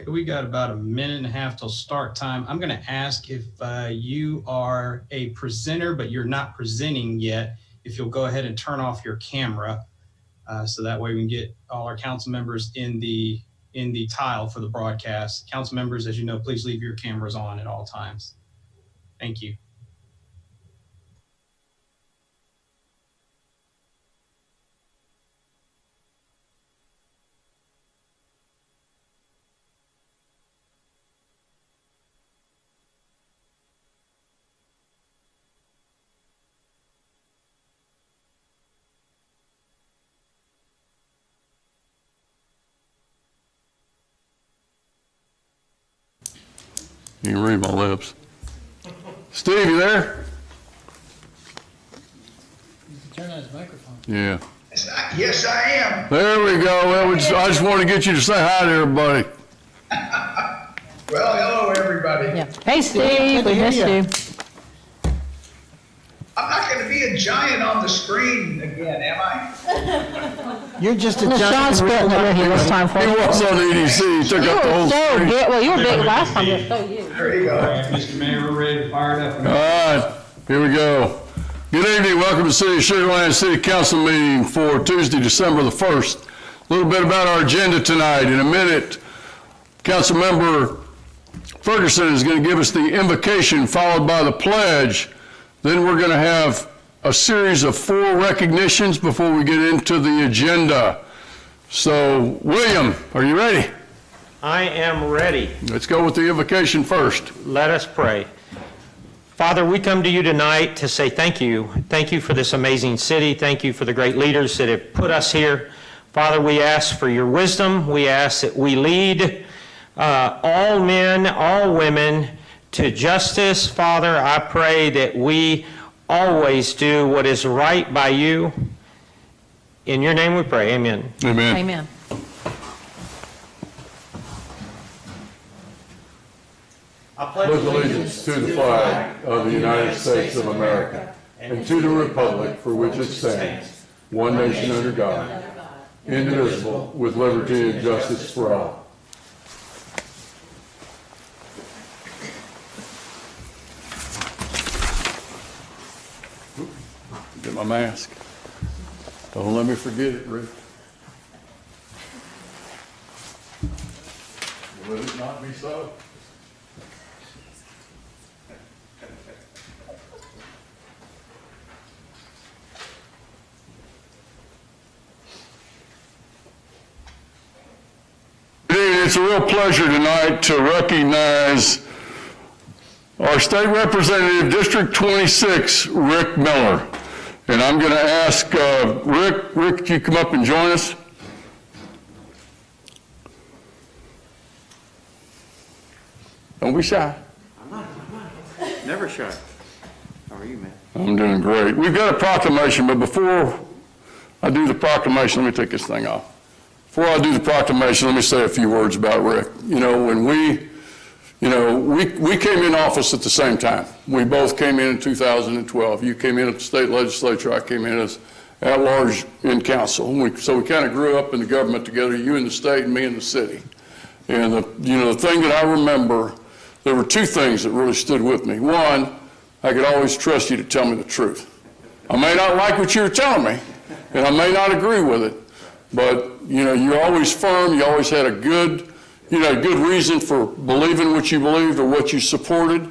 Okay, we got about a minute and a half till start time. I'm going to ask if you are a presenter, but you're not presenting yet, if you'll go ahead and turn off your camera, so that way we can get all our council members in the tile for the broadcast. Council members, as you know, please leave your cameras on at all times. Thank you. You can read my lips. Steve, you there? You can turn on his microphone. Yeah. Yes, I am. There we go. Well, I just wanted to get you to say hi to everybody. Well, hello, everybody. Yeah. Hey, Steve, we missed you. I'm not going to be a giant on the screen again, am I? You're just a Sean's giant. spitting it with you this time for He you. was on the EDC. He took up the whole So screen. big, well, you were big last time, but so you. There you All go. right, Mr. Mayor, we're ready to fire it up. All right, here we go. Good evening. Welcome to City of Sugar Land City Council meeting for Tuesday, December the 1st. A little bit about our agenda tonight. In a minute, Councilmember Ferguson is going to give us the invocation followed by the pledge. Then we're going to have a series of 4 recognitions before we get into the agenda. So, William, are you ready? I am ready. Let's go with the invocation first. Let us pray. Father, we come to you tonight to say thank you. Thank you for this amazing city. Thank you for the great leaders that have put us here. Father, we ask for your wisdom. We ask that we lead all men, all women to justice. Father, I pray that we always do what is right by you. In your name we pray, amen. Amen. Amen. I Pledge allegiance to the flag of the United States of America and to the republic for which it stands, one nation under God, indivisible, with liberty and justice for all. Get my mask. Don't let me forget it, Rick. Will it not be so? It's a real pleasure tonight to recognize our state representative, District 26, Rick Miller. And I'm going to ask Rick, could you come up and join us? Don't be shy. I'm not. Never shy. How are you, man? I'm doing great. We've got a proclamation, but before I do the proclamation, let me take this thing off. Before I do the proclamation, let me say a few words about Rick. You know, when we came in office at the same time. We both came in 2012. You came in at the state legislature. I came in as at-large in council. So we kind of grew up in the government together, you in the state and me in the city. And the thing that I remember, there were 2 things that really stood with me. One, I could always trust you to tell me the truth. I may not like what you were telling me, and I may not agree with it, but you're always firm. You always had a good reason for believing what you believed or what you supported,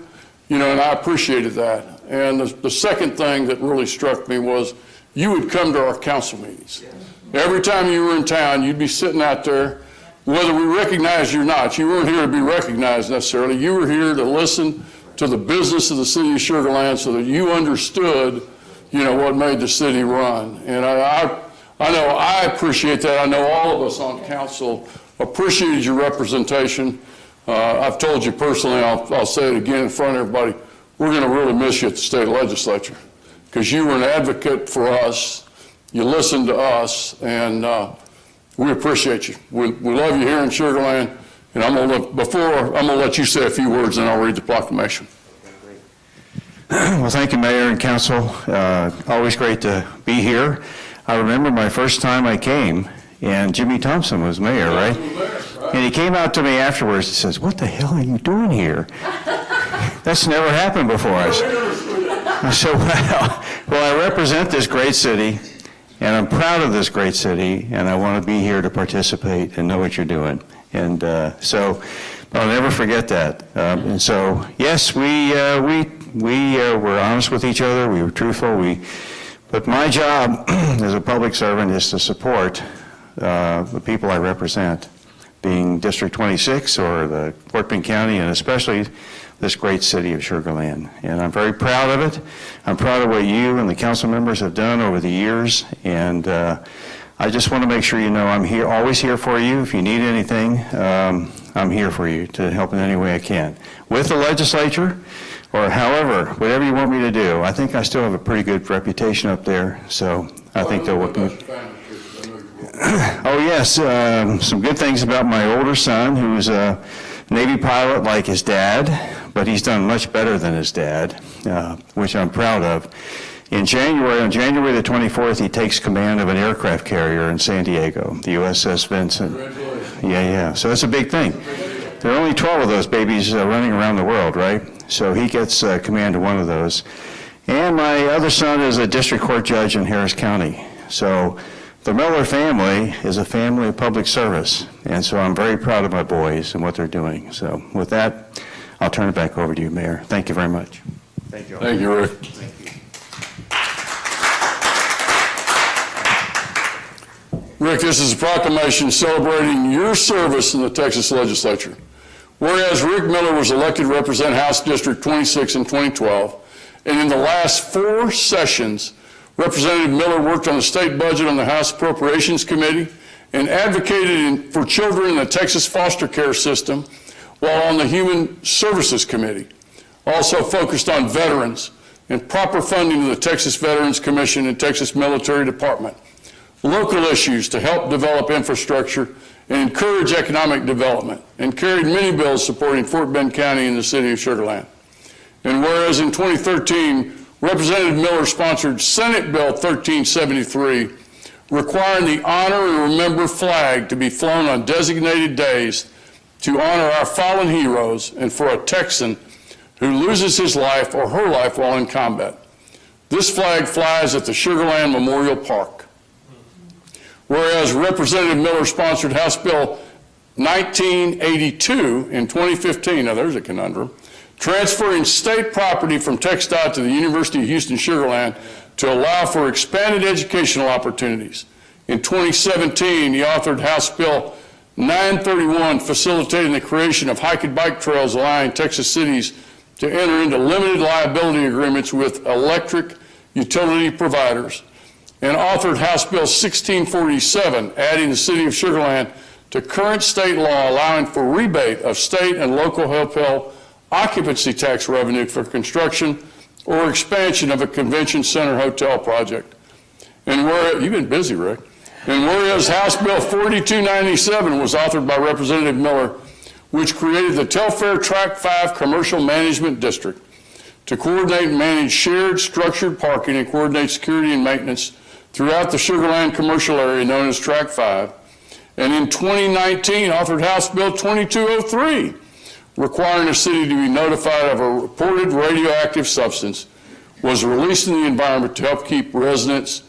and I appreciated that. And the second thing that really struck me was you would come to our council meetings. Every time you were in town, you'd be sitting out there, whether we recognized you or not. You weren't here to be recognized necessarily. You were here to listen to the business of the city of Sugar Land so that you understood, what made the city run. And I know I appreciate that. I know all of us on council appreciated your representation. I've told you personally, I'll say it again in front of everybody, we're going to really miss you at the state legislature because you were an advocate for us. You listened to us, and we appreciate you. We love you here in Sugar Land, and I'm going to let you say a few words, and I'll read the proclamation. Well, thank you, Mayor and Council. Always great to be here. I remember my first time I came, and Jimmy Thompson was mayor, right? And he came out to me afterwards and says, "What the hell are you doing here? That's never happened before." I said, well, I represent this great city, and I'm proud of this great city, and I want to be here to participate and know what you're doing. And so I'll never forget that. And so, yes, we were honest with each other. We were truthful. But my job as a public servant is to support the people I represent, being District 26 or the Fort Bend County, and especially this great city of Sugar Land. And I'm very proud of it. I'm proud of what you and the council members have done over the years. And I just want to make sure you know I'm here, always here for you. If you need anything, I'm here for you to help in any way I can. With the legislature, or however, whatever you want me to do. I think I still have a pretty good reputation up there, so I think they'll work with me. Oh, yes, some good things about my older son, who's a Navy pilot like his dad, but he's done much better than his dad, which I'm proud of. On January the 24th, he takes command of an aircraft carrier in San Diego, the USS Vincent. Yeah, so that's a big thing. There are only 12 of those babies running around the world, right? So he gets command of one of those. And my other son is a district court judge in Harris County. So the Miller family is a family of public service, and so I'm very proud of my boys and what they're doing. So with that, I'll turn it back over to you, Mayor. Thank you very much. Thank you all. Thank you, Rick. Thank you. Rick, this is a proclamation celebrating your service in the Texas legislature. Whereas Rick Miller was elected to represent House District 26 in 2012, and in the last 4 sessions, Representative Miller worked on the state budget on the House Appropriations Committee and advocated for children in the Texas foster care system while on the Human Services Committee. Also focused on veterans and proper funding of the Texas Veterans Commission and Texas Military Department, local issues to help develop infrastructure and encourage economic development, and carried many bills supporting Fort Bend County and the city of Sugar Land. And whereas in 2013, Representative Miller sponsored Senate Bill 1373, requiring the Honor and Remember flag to be flown on designated days to honor our fallen heroes and for a Texan who loses his life or her life while in combat. This flag flies at the Sugar Land Memorial Park. Whereas Representative Miller sponsored House Bill 1982 in 2015, now there's a conundrum, transferring state property from TxDOT to the University of Houston Sugar Land to allow for expanded educational opportunities. In 2017, he authored House Bill 931, facilitating the creation of hike and bike trails, allowing Texas cities to enter into limited liability agreements with electric utility providers, and authored House Bill 1647, adding the city of Sugar Land to current state law allowing for rebate of state and local hotel occupancy tax revenue for construction or expansion of a convention center hotel project. And you've been busy, Rick. And whereas House Bill 4297 was authored by Representative Miller, which created the Telfair Track 5 Commercial Management District to coordinate and manage shared structured parking and coordinate security and maintenance throughout the Sugar Land commercial area known as Track 5. And in 2019, authored House Bill 2203, requiring a city to be notified of a reported radioactive substance was released in the environment to help keep residents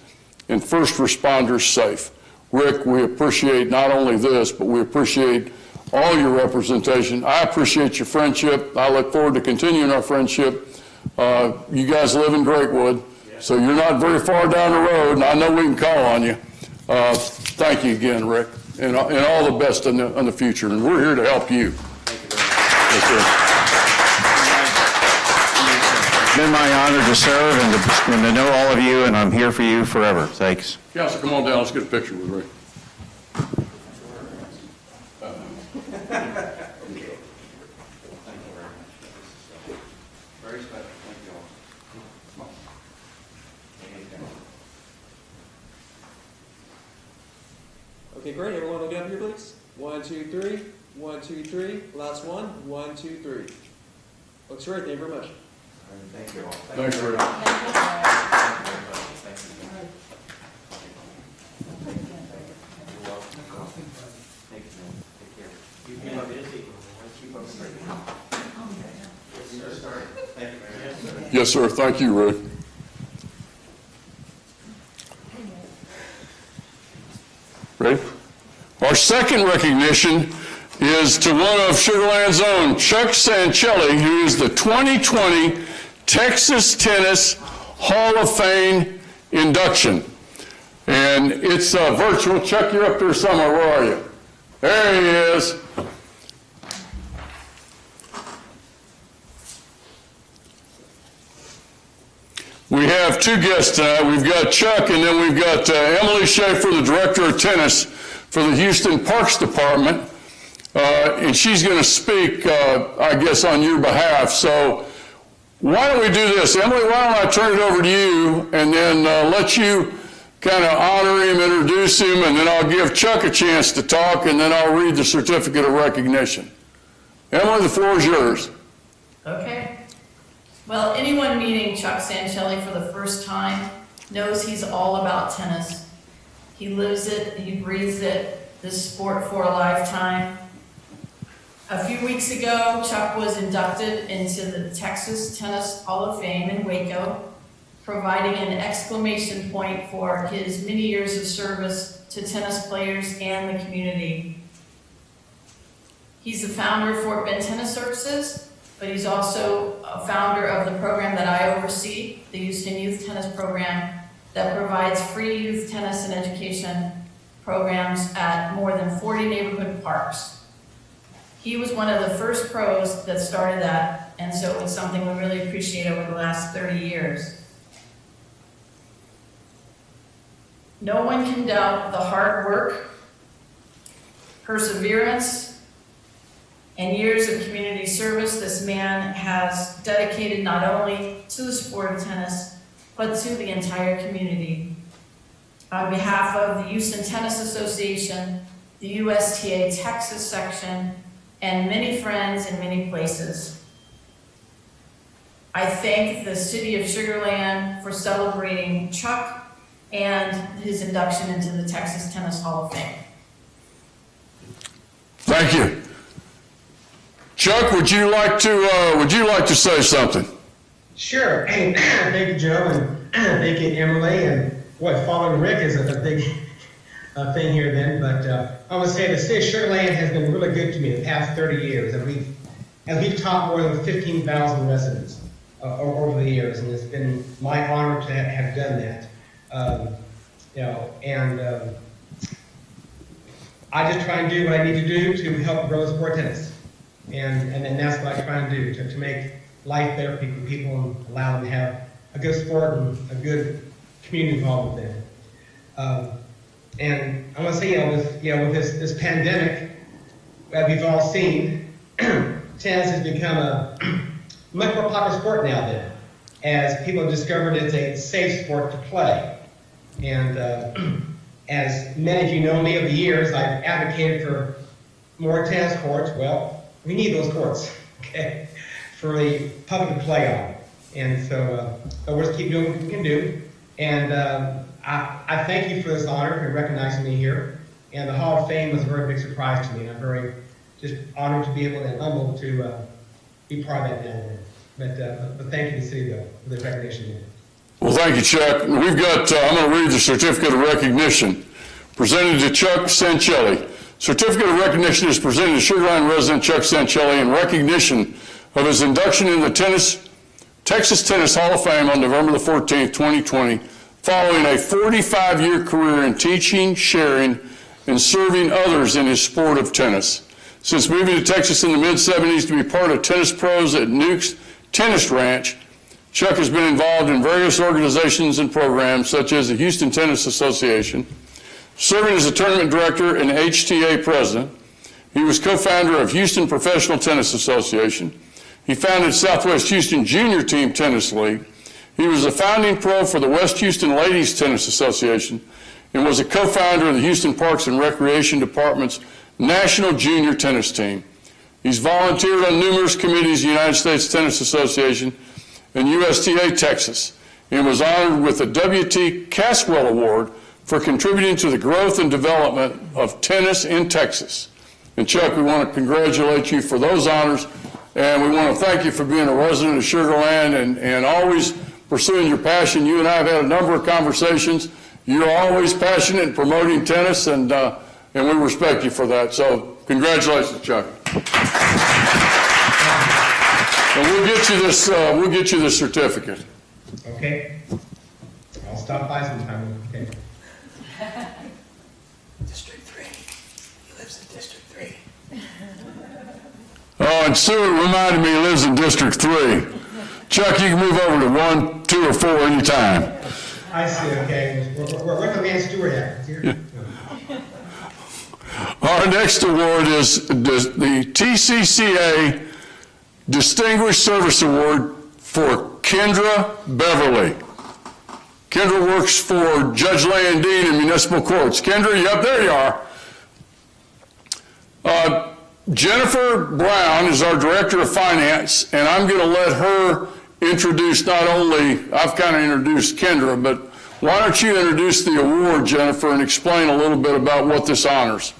and first responders safe. Rick, we appreciate not only this, but we appreciate all your representation. I appreciate your friendship. I look forward to continuing our friendship. You guys live in Greatwood, so you're not very far down the road, and I know we can call on you. Thank you again, Rick, and all the best in the future, and we're here to help you. It's been my honor to serve and to know all of you, and I'm here for you forever. Thanks. Council, come on down. Let's get a picture with Rick. Very special. Thank you all. Okay, great. Everyone look up here, please. 1, 2, 3. 1, 2, 3. Last one. 1, 2, 3. Looks great. Thank you very much. Thank you all. Thanks, Rick. Thank you. Take care. Yes, sir. Thank you, Rick. Ready? Our second recognition is to one of Sugar Land's own, Chuck Sanchez, who is the 2020 Texas Tennis Hall of Fame induction. And it's virtual. Chuck, you're up there somewhere. Where are you? There he is. We have two guests tonight. We've got Chuck, and then we've got Emily Schaefer, the Director of Tennis for the Houston Parks Department. And she's going to speak, I guess, on your behalf. So why don't we do this? Emily, why don't I turn it over to you, and then let you kind of honor him, introduce him, and then I'll give Chuck a chance to talk, and then I'll read the certificate of recognition. Emily, the floor is yours. Okay. Well, anyone meeting Chuck Sanchez for the first time knows he's all about tennis. He lives it, he breathes it, this sport for a lifetime. A few weeks ago, Chuck was inducted into the Texas Tennis Hall of Fame in Waco, providing an exclamation point for his many years of service to tennis players and the community. He's the founder of Fort Bend Tennis Services, but he's also a founder of the program that I oversee, the Houston Youth Tennis Program, that provides free youth tennis and education programs at more than 40 neighborhood parks. He was one of the first pros that started that, and so it's something we really appreciate over the last 30 years. No one can doubt the hard work, perseverance, and years of community service this man has dedicated not only to the sport of tennis, but to the entire community. On behalf of the Houston Tennis Association, the USTA Texas section, and many friends in many places, I thank the City of Sugar Land for celebrating Chuck and his induction into the Texas Tennis Hall of Fame. Thank you. Chuck, would you like to say something? Sure. Hey, thank you, Joe, and thank you, Emily. And following Rick is a big thing here then. But I want to say the City of Sugar Land has been really good to me the past 30 years, and we've taught more than 15,000 residents over the years, and it's been my honor to have done that. I just try and do what I need to do to help grow the sport of tennis. And then that's what I try and do, to make life better for people and allow them to have a good sport and a good community involved with them. And I want to say, with this pandemic, as we've all seen, tennis has become a much more popular sport now then, as people have discovered it's a safe sport to play. And as many of you know me over the years, I've advocated for more tennis courts. Well, we need those courts, okay, for the public to play on. And so we'll just keep doing what we can do. And I thank you for this honor and recognizing me here. And the Hall of Fame was a very big surprise to me, and I'm very just honored to be able and humbled to be part of that down there. But thank you to the city, though, for the recognition. Well, thank you, Chuck. We've got, I'm going to read the certificate of recognition presented to Chuck Sanchez. Certificate of recognition is presented to Sugar Land resident Chuck Sanchez in recognition of his induction in the Texas Tennis Hall of Fame on November the 14th, 2020, following a 45-year career in teaching, sharing, and serving others in his sport of tennis. Since moving to Texas in the mid-'70s to be part of Tennis Pros at Nuke's Tennis Ranch, Chuck has been involved in various organizations and programs such as the Houston Tennis Association, serving as a tournament director and HTA president. He was co-founder of Houston Professional Tennis Association. He founded Southwest Houston Junior Team Tennis League. He was a founding pro for the West Houston Ladies Tennis Association and was a co-founder of the Houston Parks and Recreation Department's National Junior Tennis Team. He's volunteered on numerous committees of the United States Tennis Association and USTA Texas, and was honored with the W.T. Caswell Award for contributing to the growth and development of tennis in Texas. And Chuck, we want to congratulate you for those honors, and we want to thank you for being a resident of Sugar Land and always pursuing your passion. You and I have had a number of conversations. You're always passionate in promoting tennis, and we respect you for that. So congratulations, Chuck. And we'll get you this certificate. Okay? I'll stop by sometime, okay? District 3. He lives in District 3. Oh, and Sue reminded me he lives in District 3. Chuck, you can move over to 1, 2, or 4 anytime. I see, okay. Where's the man Stewart at? Here? Our next award is the TCCA Distinguished Service Award for Kendra Beverly. Kendra works for Judge Landine in municipal courts. Kendra, yep, there you are. Jennifer Brown is our Director of Finance, and I'm going to let her introduce not only, I've kind of introduced Kendra, but why don't you introduce the award, Jennifer, and explain a little bit about what this honors.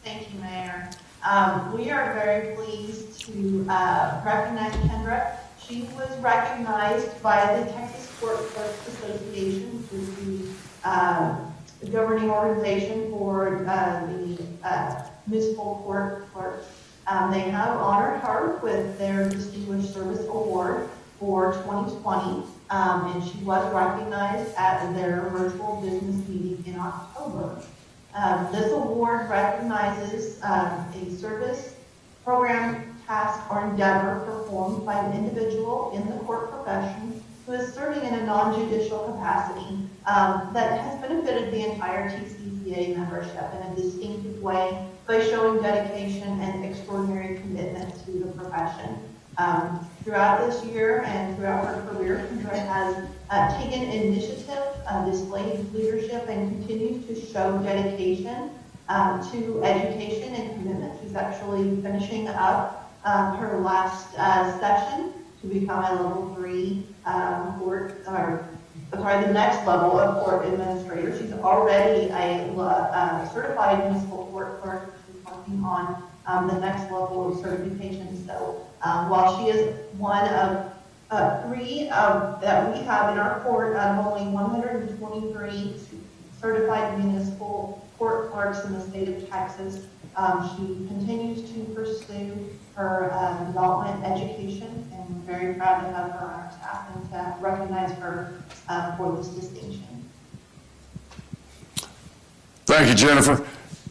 Thank you, Mayor. We are very pleased to recognize Kendra. She was recognized by the Texas Court Clerks Association, which is the governing organization for the municipal court clerks. They have honored her with their Distinguished Service Award for 2020, and she was recognized at their virtual business meeting in October. This award recognizes a service, program, task, or endeavor performed by an individual in the court profession who is serving in a non-judicial capacity that has benefited the entire TCCA membership in a distinctive way by showing dedication and extraordinary commitment to the profession. Throughout this year and throughout her career, Kendra has taken initiative, displayed leadership, and continues to show dedication to education and commitment. She's actually finishing up her last session to become a level 3 the next level of court administrator. She's already a certified municipal court clerk. She's working on the next level of certification. So while she is one of 3 that we have in our court out of only 123 certified municipal court clerks in the state of Texas, she continues to pursue her development education, and we're very proud to have her on our staff and to recognize her for this distinction. Thank you, Jennifer.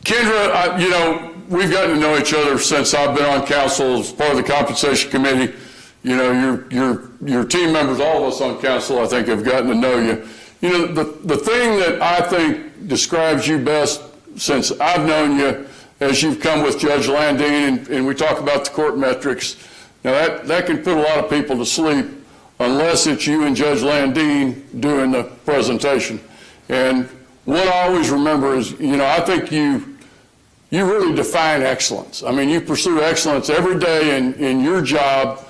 Kendra, we've gotten to know each other since I've been on council as part of the compensation committee. Your team members, all of us on council, I think, have gotten to know you. The thing that I think describes you best since I've known you, as you've come with Judge Landine, and we talk about the court metrics, now that can put a lot of people to sleep unless it's you and Judge Landine doing the presentation. And what I always remember is, I think you really define excellence. I mean, you pursue excellence every day in your job,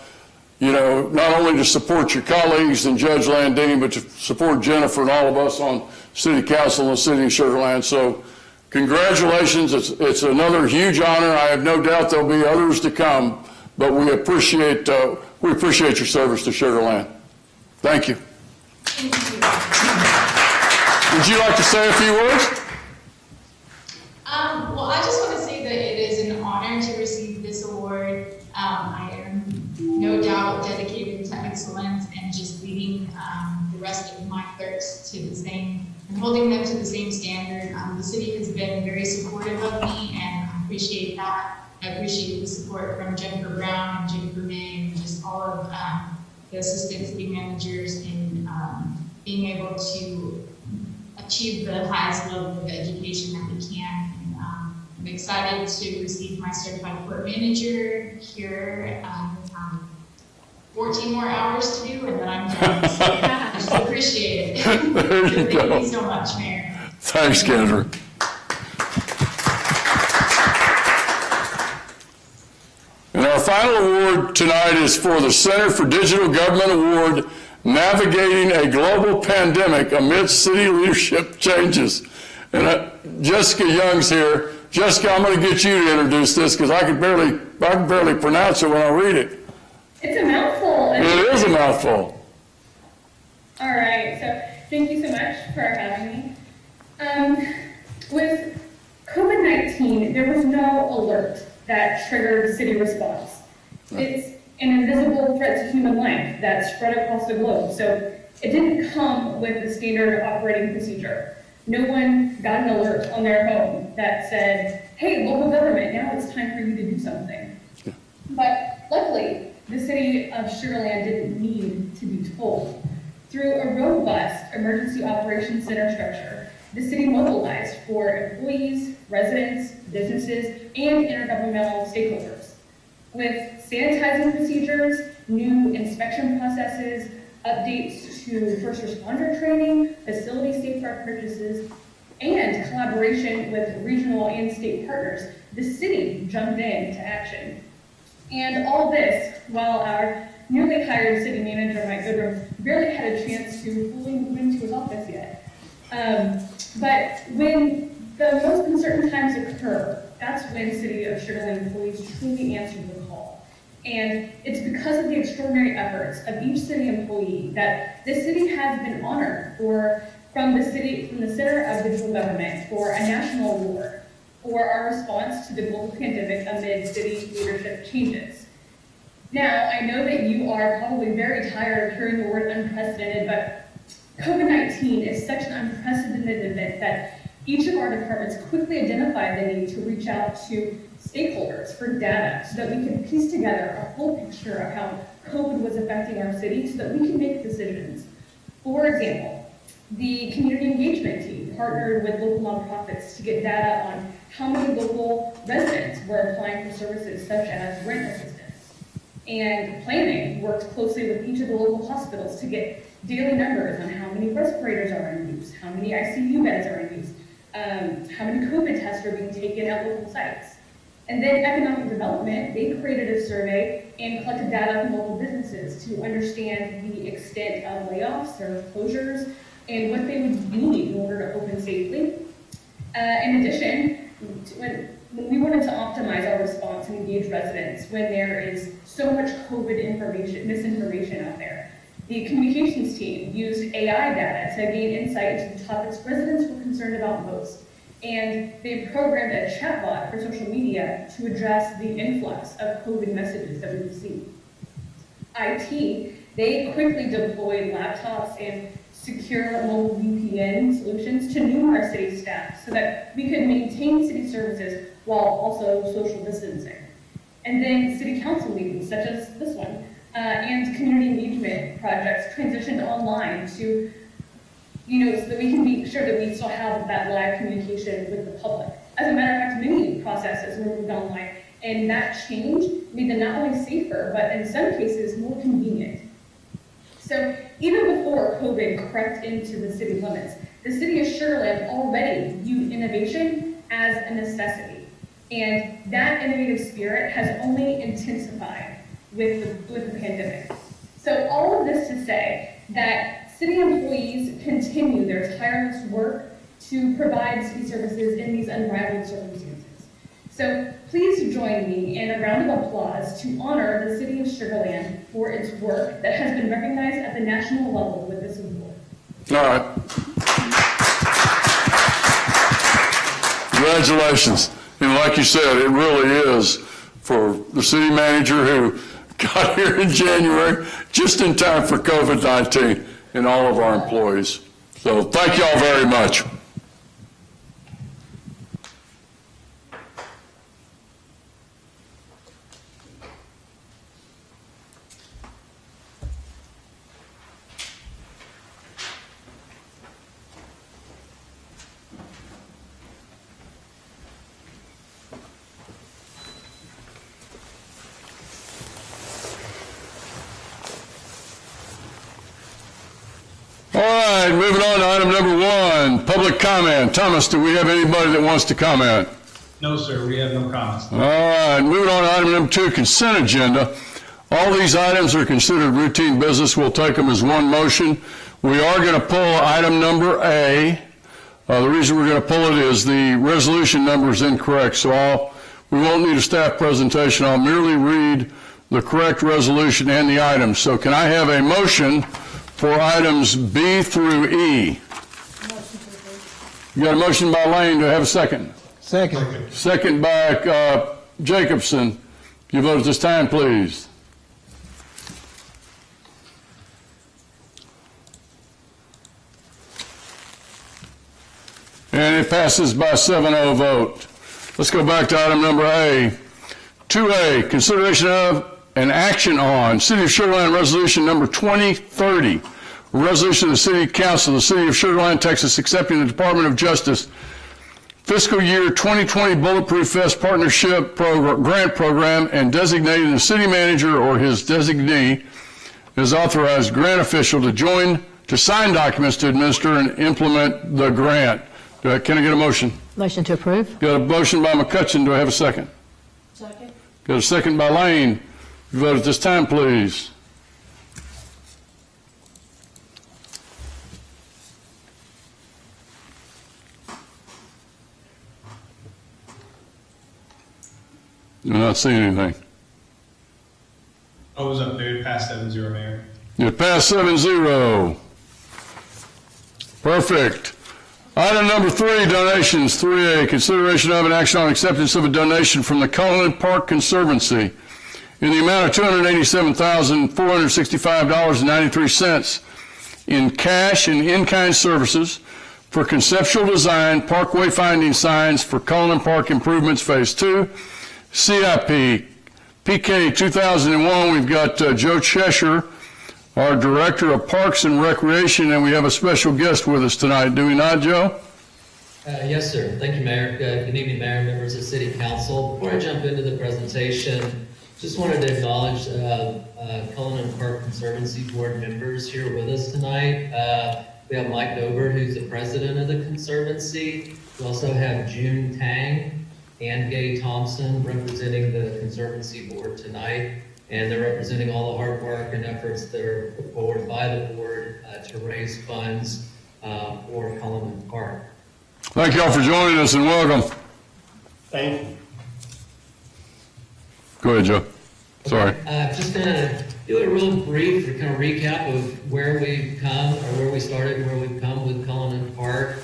not only to support your colleagues and Judge Landine, but to support Jennifer and all of us on City Council and the City of Sugar Land. So congratulations. It's another huge honor. I have no doubt there'll be others to come, but we appreciate your service to Sugar Land. Thank you. Would you like to say a few words? Well, I just want to say that it is an honor to receive this award. I am no doubt dedicated to excellence and just leading the rest of my clerks to the same and holding them to the same standard. The city has been very supportive of me, and I appreciate that. I appreciate the support from Jennifer Brown and Jennifer May and just all of the assistant city managers in being able to achieve the highest level of education that we can. And I'm excited to receive my certified court manager here. 14 more hours to do, and then I'm done. So I just appreciate it. There you go. Thank you so much, Mayor. Thanks, Kendra. And our final award tonight is for the Center for Digital Government Award, Navigating a Global Pandemic Amidst City Leadership Changes. And Jessica Young's here, Jessica, I'm going to get you to introduce this because I can barely pronounce it when I read it. It's a mouthful. It is a mouthful. All right, so thank you so much for having me. With COVID-19, there was no alert that triggered city response. It's an invisible threat to human life that spread across the globe, so it didn't come with the standard operating procedure. No one got an alert on their phone that said, hey, local government, now it's time for you to do something. But luckily, the city of Sugar Land didn't need to be told. Through a robust emergency operations center structure, the city mobilized for employees, residents, businesses, and intergovernmental stakeholders. With sanitizing procedures, new inspection processes, updates to first responder training, facility safeguard purchases, and collaboration with regional and state partners, the city jumped into action. And all this while our newly hired city manager, Mike Goodrum, barely had a chance to fully move into his office yet. But when the most uncertain times occur, that's when City of Sugar Land employees truly answer the call. And it's because of the extraordinary efforts of each city employee that the city has been honored from the Center of Digital Government for a national award for our response to the global pandemic amid city leadership changes. Now, I know that you are probably very tired of hearing the word unprecedented, but COVID-19 is such an unprecedented event that each of our departments quickly identified the need to reach out to stakeholders for data so that we can piece together a full picture of how COVID was affecting our city so that we can make decisions. For example, the community engagement team partnered with local nonprofits to get data on how many local residents were applying for services such as rent assistance. And planning worked closely with each of the local hospitals to get daily numbers on how many respirators are in use, how many ICU beds are in use, how many COVID tests are being taken at local sites. And then economic development, they created a survey and collected data from local businesses to understand the extent of layoffs or closures and what they would need in order to open safely. In addition, when we wanted to optimize our response and engage residents when there is so much COVID misinformation out there, the communications team used AI data to gain insight into the topics residents were concerned about most. And they programmed a chatbot for social media to address the influx of COVID messages that we received. IT, they quickly deployed laptops and secure mobile VPN solutions to numerous city staff so that we could maintain city services while also social distancing. And then city council meetings, such as this one, and community engagement projects transitioned online to, so that we can be sure that we still have that live communication with the public. As a matter of fact, many processes were moved online, and that change made them not only safer, but in some cases more convenient. So even before COVID crept into the city limits, the city of Sugar Land already viewed innovation as a necessity. And that innovative spirit has only intensified with the pandemic. So all of this to say that city employees continue their tireless work to provide city services in these unrivaled circumstances. So please join me in a round of applause to honor the city of Sugar Land for its work that has been recognized at the national level with this award. All right. Congratulations. And like you said, it really is for the city manager who got here in January, just in time for COVID-19, and all of our employees. So thank you all very much. All right, moving on to item number 1, public comment. Thomas, do we have anybody that wants to comment? No, sir, we have no comments. All right, moving on to item number 2, consent agenda. All these items are considered routine business. We'll take them as one motion. We are going to pull item number A, The reason we're going to pull it is the resolution number is incorrect, so we won't need a staff presentation. I'll merely read the correct resolution and the items. So can I have a motion for items B through E? You got a motion by Lane. Do I have a second? Second. Second by Jacobson. You vote at this time, please. And it passes by 7-0 vote. Let's go back to item number A. 2A, consideration of and action on City of Sugar Land Resolution number 2030, a resolution of the City Council of the City of Sugar Land, Texas, accepting the Department of Justice fiscal year 2020 Bulletproof Vest Partnership Grant Program and designating the city manager or his designee as authorized grant official to sign documents to administer and implement the grant. Can I get a motion? Motion to approve. Got a motion by McCutcheon. Do I have a second? Second. Got a second by Lane. You vote at this time, please. Do not see anything. Oh, it was up there. It passed 7-0, Mayor. It passed 7-0. Perfect. Item number 3, donations. 3A, consideration of an action on acceptance of a donation from the Cullinan Park Conservancy in the amount of $287,465.93 in cash and in-kind services for conceptual design, park wayfinding signs for Cullinan Park Improvements Phase 2, CIP, PK 2001. We've got Joe Cheshire, our Director of Parks and Recreation, and we have a special guest with us tonight. Do we not, Joe? Yes, sir. Thank you, Mayor. Good evening, Mayor, members of City Council. Before I jump into the presentation, just wanted to acknowledge Cullinan Park Conservancy Board members here with us tonight. We have Mike Dobert, who's the president of the Conservancy. We also have June Tang and Gay Thompson representing the Conservancy Board tonight. And they're representing all the hard work and efforts that are put forward by the board to raise funds for Cullinan Park. Thank you all for joining us and welcome. Thank you. Go ahead, Joe. Sorry. Just going to do a real brief kind of recap of where we've come, or where we started and where we've come with Cullinan Park.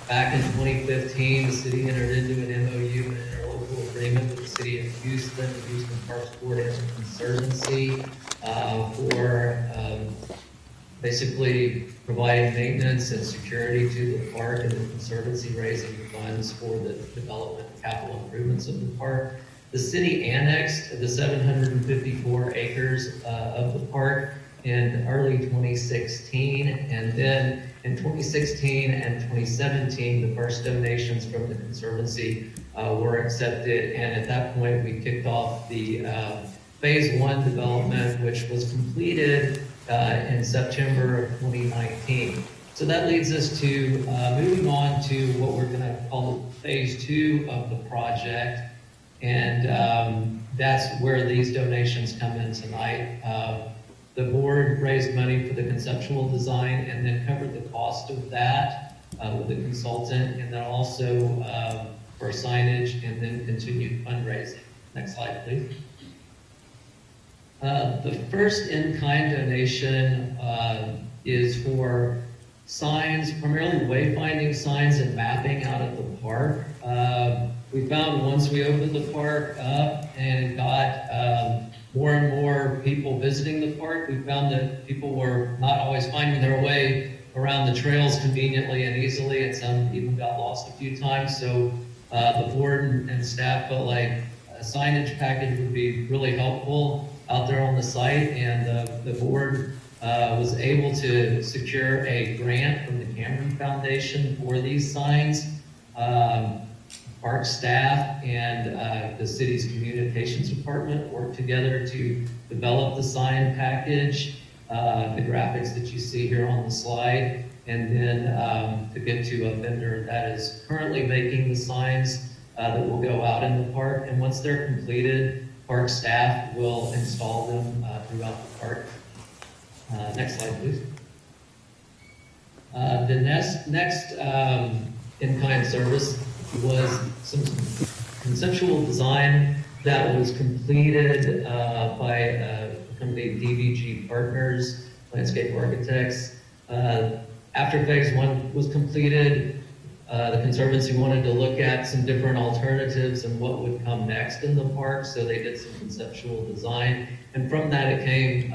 Back in 2015, the city entered into an MOU, an interlocal agreement with the city of Houston, the Houston Parks Board and the Conservancy for basically providing maintenance and security to the park, and the Conservancy raising funds for the development and capital improvements of the park. The city annexed the 754 acres of the park in early 2016, and then in 2016 and 2017, the first donations from the Conservancy were accepted, and at that point, we kicked off the Phase 1 development, which was completed in September of 2019. So that leads us to moving on to what we're going to call Phase 2 of the project, and that's where these donations come in tonight. The board raised money for the conceptual design and then covered the cost of that with the consultant, and then also for signage and then continued fundraising. Next slide, please. The first in-kind donation is for signs, primarily wayfinding signs and mapping out of the park. We found once we opened the park up and got more and more people visiting the park, we found that people were not always finding their way around the trails conveniently and easily, and some even got lost a few times. So the board and staff felt like a signage package would be really helpful out there on the site, and the board was able to secure a grant from the Cameron Foundation for these signs. Park staff and the city's communications department worked together to develop the sign package, the graphics that you see here on the slide, and then to get to a vendor that is currently making the signs that will go out in the park. And once they're completed, park staff will install them throughout the park. Next slide, please. The next in-kind service was some conceptual design that was completed by a company, DVG Partners, Landscape Architects. After phase one was completed, the Conservancy wanted to look at some different alternatives and what would come next in the park, so they did some conceptual design. And from that it came,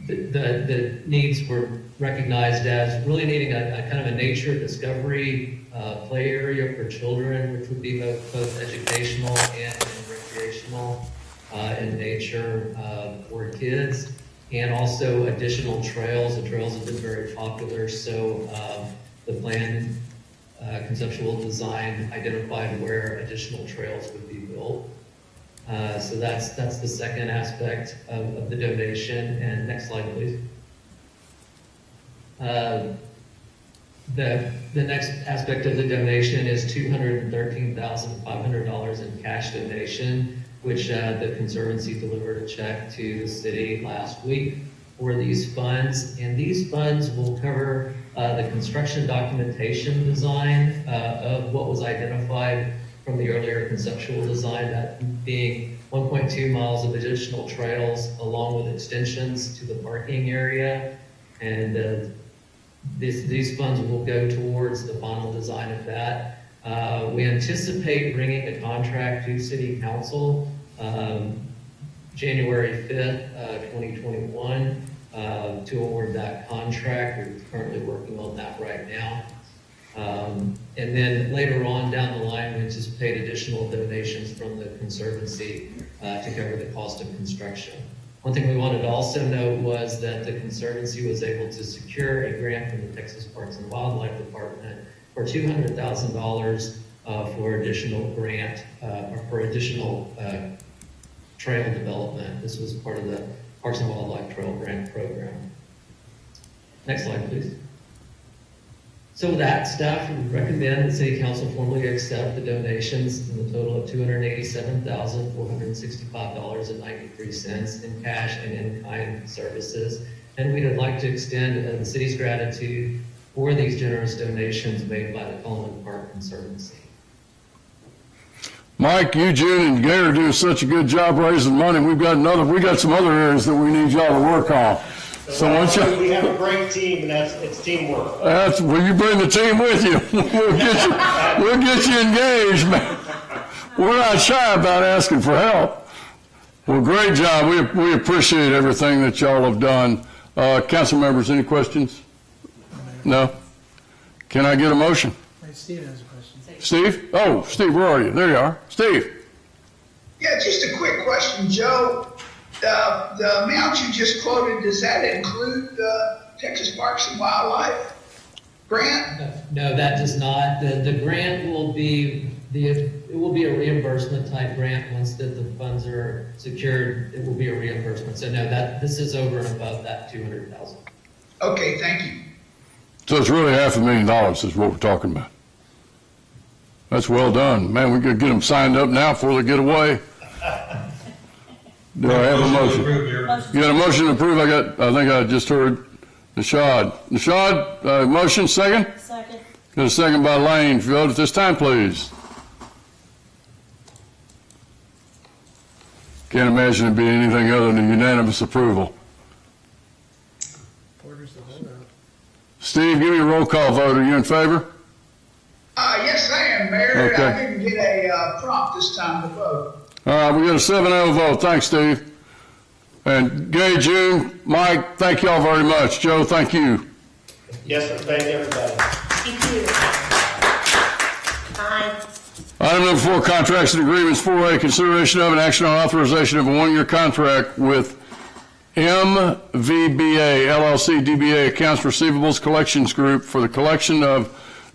the needs were recognized as really needing a kind of a nature discovery play area for children, which would be both educational and recreational in nature for kids, and also additional trails. The trails have been very popular, so the plan conceptual design identified where additional trails would be built. So that's the second aspect of the donation. And next slide, please. The next aspect of the donation is $213,500 in cash donation, which the Conservancy delivered a check to the city last week for these funds. And these funds will cover the construction documentation design of what was identified from the earlier conceptual design, that being 1.2 miles of additional trails along with extensions to the parking area. And these funds will go towards the final design of that. We anticipate bringing a contract to City Council January 5th, 2021 to award that contract. We're currently working on that right now. And then later on down the line, we anticipate additional donations from the Conservancy to cover the cost of construction. One thing we wanted to also note was that the Conservancy was able to secure a grant from the Texas Parks and Wildlife Department for $200,000 for additional grant or for additional trail development. This was part of the Parks and Wildlife Trail Grant Program. Next slide, please. So with that, staff would recommend that City Council formally accept the donations in the total of $287,465.93 in cash and in-kind services. And we'd like to extend the city's gratitude for these generous donations made by the Coleman Park Conservancy. Mike, you, June, and Gary are doing such a good job raising money. We got some other areas that we need y'all to work on. So once we have a great team, and it's teamwork. Well, you bring the team with you. We'll get you engaged, man. We're not shy about asking for help. Well, great job. We appreciate everything that y'all have done. Council members, any questions? No? Can I get a motion? Steve has a question. Steve? Oh, Steve, where are you? There you are. Steve. Yeah, just a quick question, Joe. The amount you just quoted, does that include the Texas Parks and Wildlife grant? No, that does not. The grant will be a reimbursement type grant. Once the funds are secured, it will be a reimbursement. So no, this is over and above that $200,000. Okay, thank you. So it's really $500,000 is what we're talking about. That's well done. Man, we could get them signed up now before they get away. Do I have a motion? You got a motion to approve? I think I just heard Nishad. Nishad, motion, second? Second. Got a second by Lane. If you vote at this time, please. Can't imagine it being anything other than unanimous approval. Steve, give me a roll call vote. Are you in favor? Yes, I am, Mayor. Okay. I didn't get a prompt this time to vote. All right, we got a 7-0 vote. Thanks, Steve. And Gay, June, Mike, thank y'all very much. Joe, thank you. Yes, sir. Thank everybody. Thank you. Bye. Item number 4, contracts and agreements. 4A, consideration of an action on authorization of a 1-year contract with MVBA, LLC, DBA Accounts Receivables Collections Group for the collection of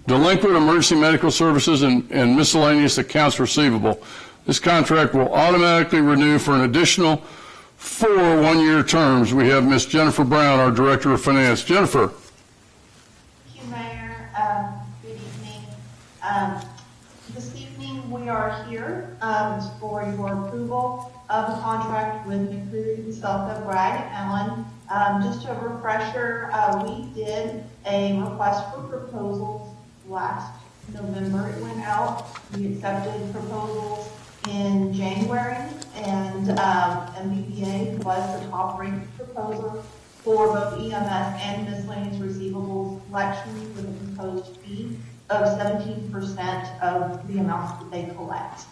delinquent emergency medical services and miscellaneous accounts receivable. This contract will automatically renew for an additional 4 one-year terms. We have Ms. Jennifer Brown, our Director of Finance. Jennifer. Thank you, Mayor. Good evening. This evening we are here for your approval of a contract with McCreary, Selka, Bragg, Allen, Just a refresher, we did a request for proposals last November. It went out. We accepted proposals in January, and MVBA was the top-ranked proposer for both EMS and miscellaneous receivables collections with a proposed fee of 17% of the amounts that they collect.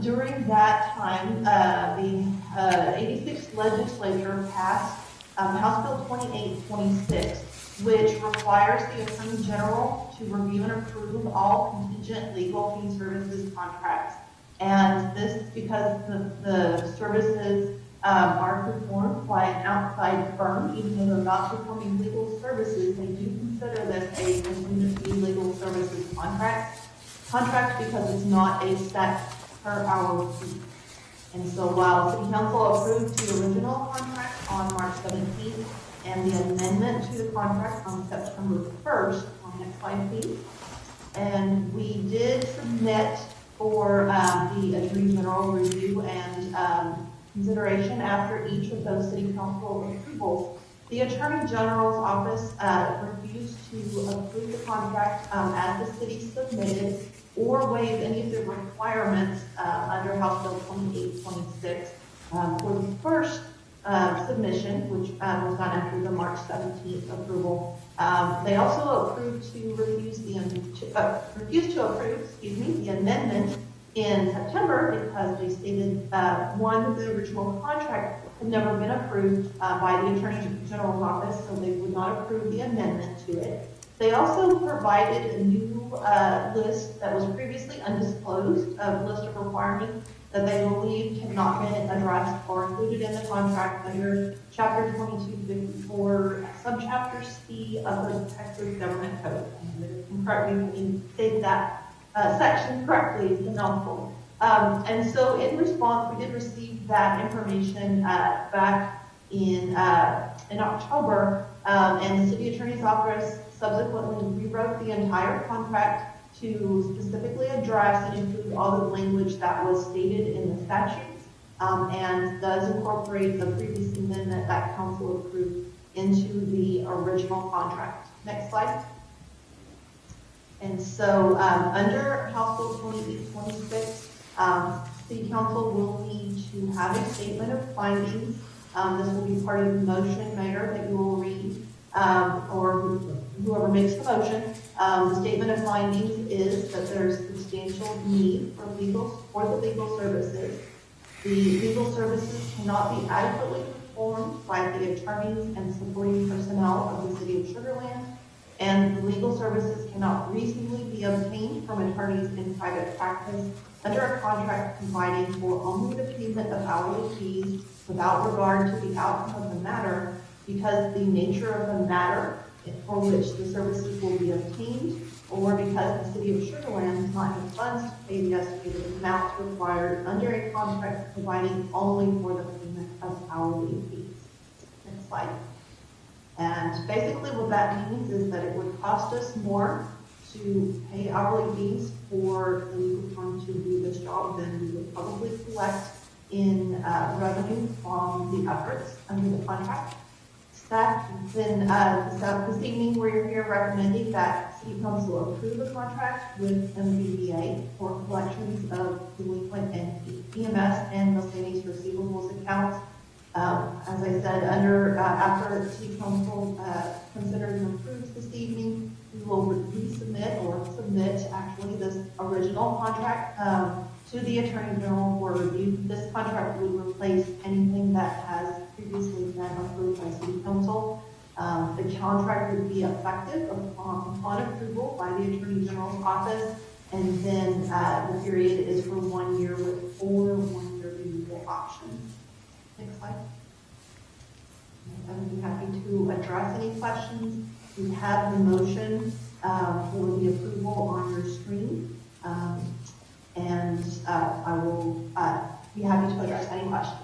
During that time, the 86th legislature passed House Bill 2826, which requires the Attorney General to review and approve all contingent legal fee services contracts. And this is because the services are performed by an outside firm, even though they're not performing legal services, they do consider this a contingent fee legal services contract because it's not a set per hour fee. And so while City Council approved the original contract on March 17th and the amendment to the contract on September 1st, on next slide please, and we did submit for the Attorney General review and consideration after each of those City Council approvals. The Attorney General's office refused to approve the contract as the city submitted or waive any of the requirements under House Bill 2826 for the first submission, which was done after the March 17th approval. They also refused to approve the amendment in September because they stated, one, the original contract had never been approved by the Attorney General's office, so they would not approve the amendment to it. They also provided a new list that was previously undisclosed, a list of requirements that they believed had not been addressed or included in the contract under Chapter 2254, Subchapter C of the Texas Government Code. And correct me if you state that section correctly, it's a mouthful. And so in response, we did receive that information back in October, and the City Attorney's Office subsequently rewrote the entire contract to specifically address and include all the language that was stated in the statute, and does incorporate the previous amendment that council approved into the original contract. Next slide. And so under House Bill 2826, City Council will need to have a statement of findings. This will be part of the motion, Mayor, that you will read, or whoever makes the motion. The statement of findings is that there's substantial need for the legal services. The legal services cannot be adequately performed by the attorneys and supporting personnel of the City of Sugar Land, and the legal services cannot reasonably be obtained from attorneys in private practice under a contract providing for only the payment of hourly fees without regard to the outcome of the matter, because the nature of the matter for which the services will be obtained, or because the City of Sugar Land does not have funds to pay the estimated amounts required under a contract providing only for the payment of hourly fees. Next slide. And basically what that means is that it would cost us more to pay hourly fees for the legal firm to do this job than we would probably collect in revenue from the efforts under the contract. Staff, then this evening we're here recommending that City Council approve a contract with MVBA for collections of delinquent and EMS and miscellaneous receivables accounts. As I said, after City Council considers and approves this evening, we will resubmit or submit actually this original contract to the Attorney General for review. This contract would replace anything that has previously been approved by City Council. The contract would be effective upon approval by the Attorney General's office, and then the period is for 1 year with 4 one-year renewal options. Next slide. I would be happy to address any questions. You have the motion for the approval on your screen, and I will be happy to address any questions.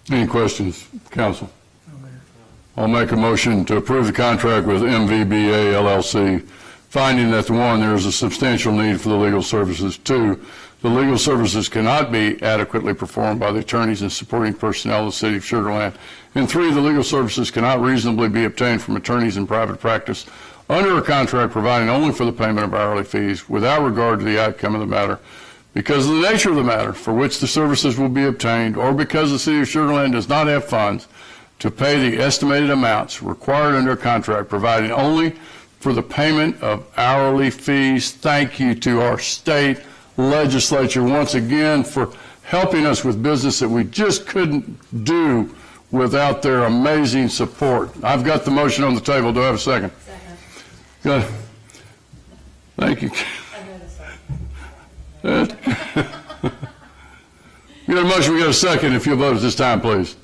Any questions, council? I'll make a motion to approve the contract with MVBA LLC, finding that 1, there is a substantial need for the legal services. 2, the legal services cannot be adequately performed by the attorneys and supporting personnel of the City of Sugar Land. And 3, the legal services cannot reasonably be obtained from attorneys in private practice under a contract providing only for the payment of hourly fees without regard to the outcome of the matter, because of the nature of the matter for which the services will be obtained, or because the City of Sugar Land does not have funds to pay the estimated amounts required under a contract providing only for the payment of hourly fees. Thank you to our state legislature once again for helping us with business that we just couldn't do without their amazing support. I've got the motion on the table. Do I have a second? Second. Good. Thank you. We got a motion, we got a second. If you'll vote at this time, please.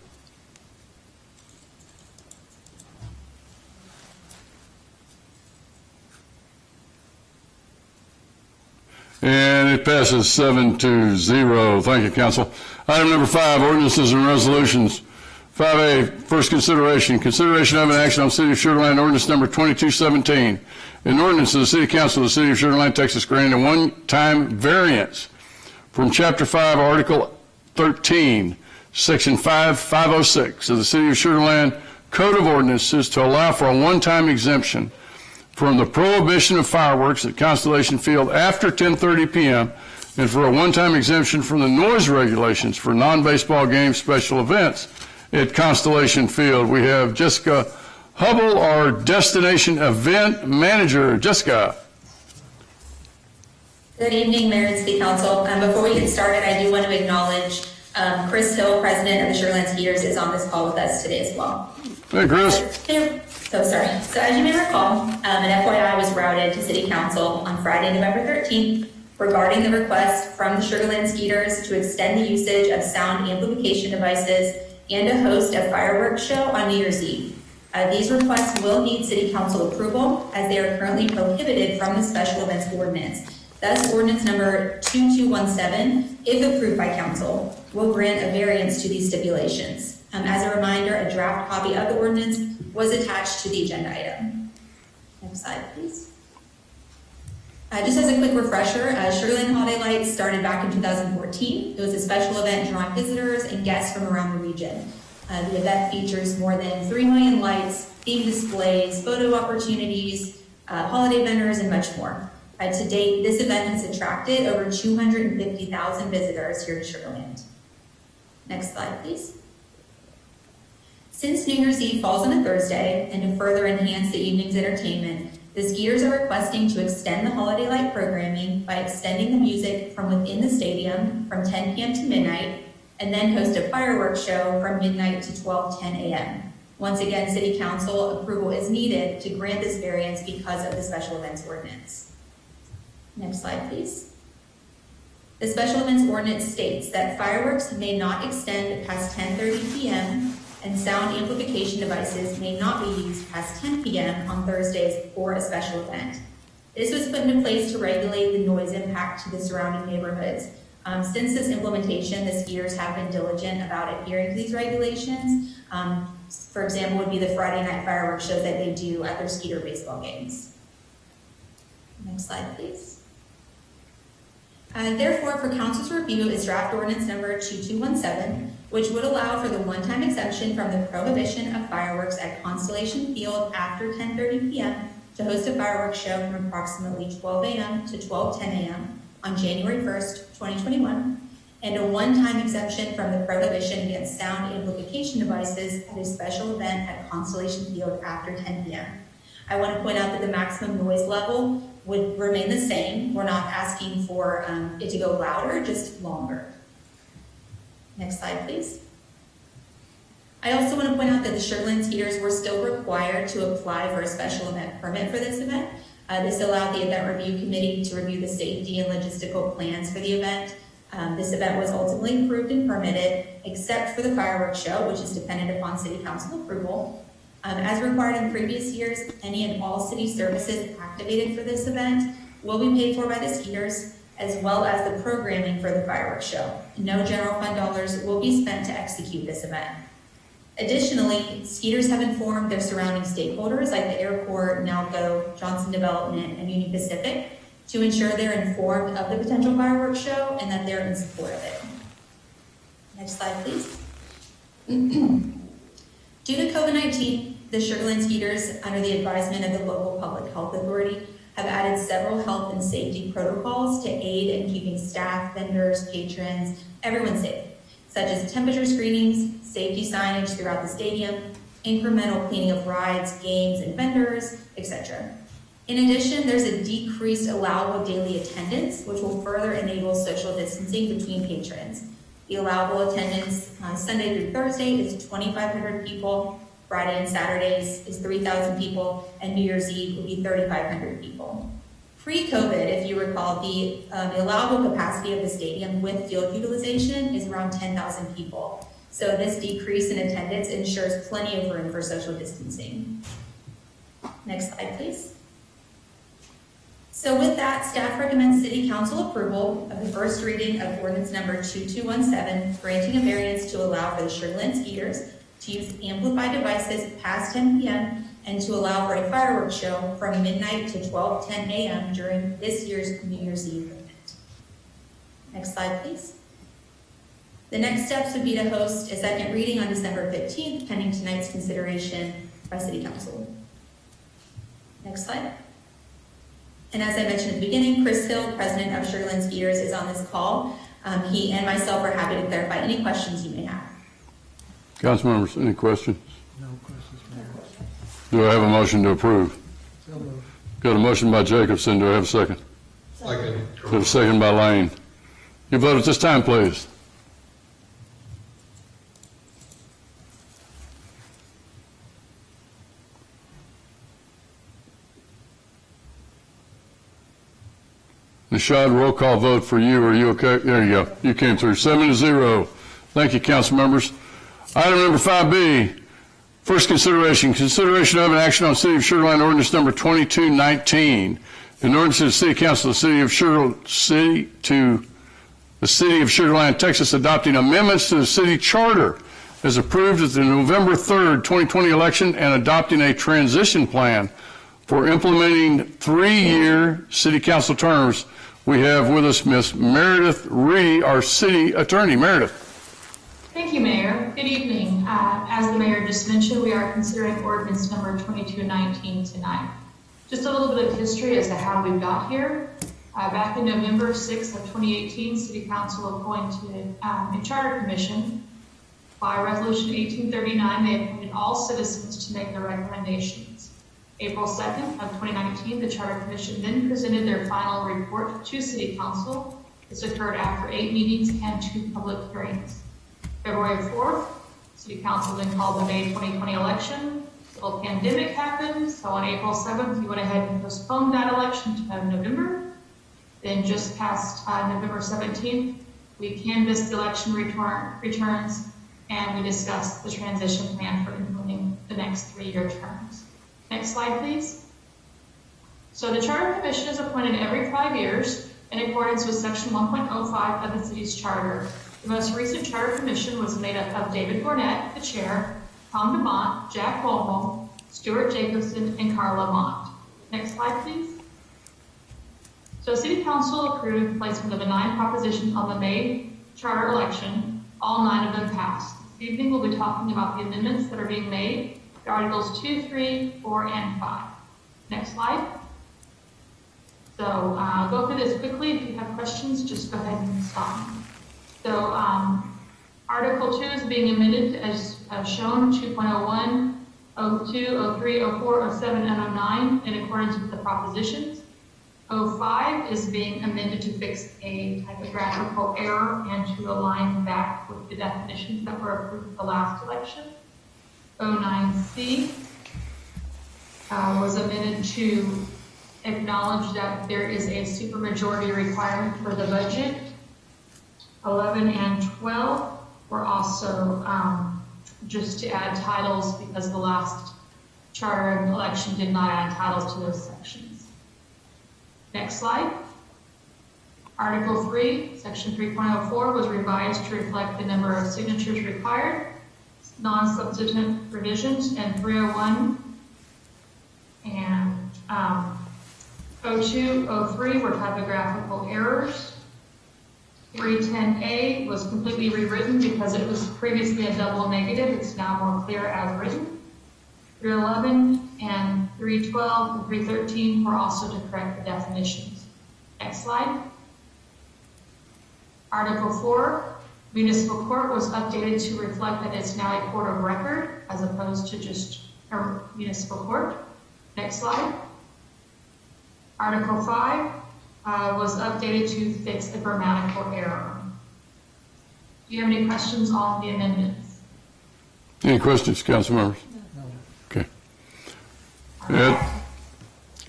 And it passes 7-0. Thank you, Council. Item number 5, ordinances and resolutions. 5A, first consideration of an action on City of Sugar Land ordinance number 2217. An ordinance of the City Council of the City of Sugar Land, Texas, granting a one-time variance from Chapter 5, Article 13, Section 506 of the City of Sugar Land Code of Ordinances to allow for a one-time exemption from the prohibition of fireworks at Constellation Field after 10:30 p.m. and for a one-time exemption from the noise regulations for non-baseball game special events at Constellation Field. We have Jessica Hubble, our destination event manager. Jessica. Good evening, Mayor and City Council. Before we get started, I do want to acknowledge Chris Hill, President of the Sugar Land Skiers, is on this call with us today as well. Hey, Chris. So sorry. So as you may recall, an FYI was routed to City Council on Friday, November 13th, regarding the request from the Sugar Land Skiers to extend the usage of sound amplification devices and a host a fireworks show on New Year's Eve. These requests will need City Council approval as they are currently prohibited from the Special Events Ordinance. Thus, ordinance number 2217, if approved by Council, will grant a variance to these stipulations. As a reminder, a draft copy of the ordinance was attached to the agenda item. Next slide, please. Just as a quick refresher, Sugar Land Holiday Lights started back in 2014. It was a special event drawing visitors and guests from around the region. The event features more than 3 million lights, themed displays, photo opportunities, holiday vendors, and much more. To date, this event has attracted over 250,000 visitors here to Sugar Land. Next slide, please. Since New Year's Eve falls on a Thursday, and to further enhance the evening's entertainment, the skiers are requesting to extend the holiday light programming by extending the music from within the stadium from 10 p.m. to midnight, and then host a fireworks show from midnight to 12:10 a.m. Once again, City Council approval is needed to grant this variance because of the Special Events Ordinance. Next slide, please. The Special Events Ordinance states that fireworks may not extend past 10:30 p.m. and sound amplification devices may not be used past 10 p.m. on Thursdays for a special event. This was put into place to regulate the noise impact to the surrounding neighborhoods. Since this implementation, the skiers have been diligent about adhering to these regulations. For example, would be the Friday night fireworks shows that they do at their Skeeter baseball games. Next slide, please. Therefore, for Council's review is draft ordinance number 2217, which would allow for the one-time exemption from the prohibition of fireworks at Constellation Field after 10:30 p.m. to host a fireworks show from approximately 12 a.m. to 12:10 a.m. on January 1st, 2021, and a one-time exemption from the prohibition against sound amplification devices at a special event at Constellation Field after 10 p.m. I want to point out that the maximum noise level would remain the same. We're not asking for it to go louder, just longer. Next slide, please. I also want to point out that the Sugar Land skiers were still required to apply for a special event permit for this event. This allowed the event review committee to review the safety and logistical plans for the event. This event was ultimately approved and permitted, except for the fireworks show, which is dependent upon City Council approval. As required in previous years, any and all city services activated for this event will be paid for by the skiers, as well as the programming for the fireworks show. No general fund dollars will be spent to execute this event. Additionally, skiers have informed their surrounding stakeholders like the airport, NALCO, Johnson Development, and Union Pacific to ensure they're informed of the potential fireworks show and that they're in support of it. Next slide, please. Due to COVID-19, the Sugar Land Skeeters, under the advisement of the local public health authority, have added several health and safety protocols to aid in keeping staff, vendors, patrons, everyone safe, such as temperature screenings, safety signage throughout the stadium, incremental cleaning of rides, games, and vendors, etc. In addition, there's a decreased allowable daily attendance, which will further enable social distancing between patrons. The allowable attendance Sunday through Thursday is 2,500 people, Friday and Saturdays is 3,000 people, and New Year's Eve will be 3,500 people. Pre-COVID, if you recall, the allowable capacity of the stadium with field utilization is around 10,000 people. So this decrease in attendance ensures plenty of room for social distancing. Next slide, please. So with that, staff recommends City Council approval of the first reading of ordinance number 2217, granting a variance to allow for the Sugar Land Skeeters to use amplified devices past 10 p.m. and to allow for a fireworks show from midnight to 12:10 a.m. during this year's New Year's Eve event. Next slide, please. The next steps would be to host a second reading on December 15th, pending tonight's consideration by City Council. Next slide. And as I mentioned at the beginning, Chris Hill, president of Sugar Land Skeeters, is on this call. He and myself are happy to clarify any questions you may have. Council members, any questions? No questions, Mayor. Do I have a motion to approve? So moved. Got a motion by Jacobson. Do I have a second? Second. Got a second by Lane. Your vote at this time, please. Nishad, roll call vote for you. Are you okay? There you go. You came through. 7-0. Thank you, council members. Item number 5B, first consideration of an action on City of Sugar Land ordinance number 2219. An ordinance of the City Council of the City of Sugar Land, Texas, adopting amendments to the city charter as approved at the November 3rd, 2020 election and adopting a transition plan for implementing 3-year city council terms. We have with us Ms. Meredith Reedy, our city attorney. Meredith. Thank you, Mayor. Good evening. As the Mayor just mentioned, we are considering ordinance number 2219 tonight. Just a little bit of history as to how we got here. Back in November 6th of 2018, City Council appointed a charter commission. By Resolution 1839, they appointed all citizens to make their recommendations. April 2nd of 2019, the Charter Commission then presented their final report to City Council. This occurred after 8 meetings and 2 public hearings. February 4th, City Council then called the May 2020 election. The little pandemic happened, so on April 7th, you went ahead and postponed that election to November. Then just past November 17th, we canvassed the election returns, and we discussed the transition plan for implementing the next 3-year terms. Next slide, please. So the Charter Commission is appointed every 5 years in accordance with Section 1.05 of the city's charter. The most recent Charter Commission was made up of David Gornett, the chair, Tom DeMont, Jack Wolholm, Stuart Jacobson, and Carla Mott. Next slide, please. So City Council approved placement of the 9 propositions on the May charter election. All 9 of them passed. This evening we'll be talking about the amendments that are being made to Articles 2, 3, 4, and 5. Next slide. So I'll go through this quickly. If you have questions, just go ahead and stop me. So Article 2 is being amended as shown, 2.01, 02, 03, 04, 07, and 09 in accordance with the propositions. 05 is being amended to fix a typographical error and to align back with the definitions that were approved at the last election. 09C was amended to acknowledge that there is a supermajority requirement for the budget. 11 and 12 were also just to add titles because the last charter election did not add titles to those sections. Next slide. Article 3, Section 3.04 was revised to reflect the number of signatures required, non-substantive provisions, and 301 and 0203 were typographical errors. 310A was completely rewritten because it was previously a double negative. It's now more clear as written. 311 and 312 and 313 were also to correct the definitions. Next slide. Article 4, municipal court was updated to reflect that it's now a court of record as opposed to just a municipal court. Next slide. Article 5 was updated to fix the grammatical error. Do you have any questions on the amendments? Any questions, council members? Okay.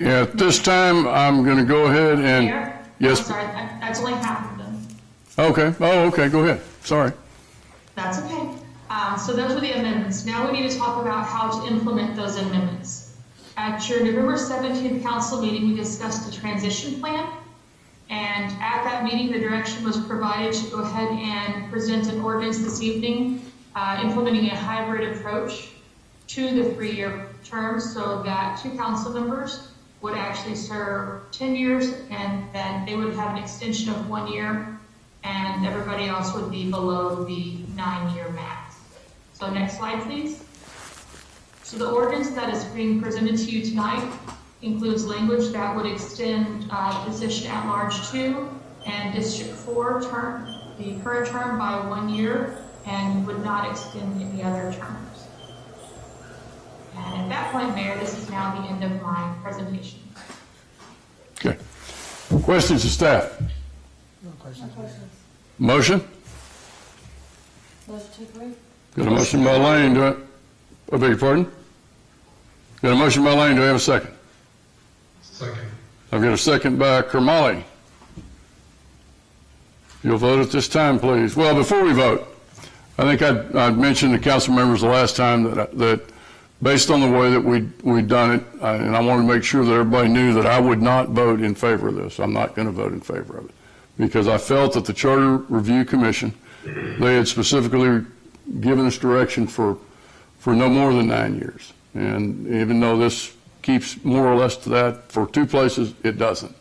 At this time, I'm going to go ahead and... Mayor? Yes. I'm sorry, that's only half of them. Okay. Oh, okay. Go ahead. Sorry. That's okay. So those were the amendments. Now we need to talk about how to implement those amendments. At your November 17th council meeting, we discussed the transition plan. And at that meeting, the direction was provided to go ahead and present an ordinance this evening, implementing a hybrid approach to the 3-year term so that 2 council members would actually serve 10 years and then they would have an extension of 1 year and everybody else would be below the 9-year max. So next slide, please. So the ordinance that is being presented to you tonight includes language that would extend position at large 2 and District 4 term, the current term by 1 year and would not extend any other terms. And at that point, Mayor, this is now the end of my presentation. Okay. Questions of staff? No questions. Motion? Motion to approve. Got a motion by Lane, do I beg your pardon? Got a motion by Lane, do I have a second? Second. I've got a second by Kermali. You'll vote at this time, please. Well, before we vote, I think I'd mentioned to council members the last time that based on the way that we'd done it, and I wanted to make sure that everybody knew that I would not vote in favor of this. I'm not going to vote in favor of it because I felt that the Charter Review Commission, they had specifically given us direction for no more than 9 years. And even though this keeps more or less to that for 2 places, it doesn't.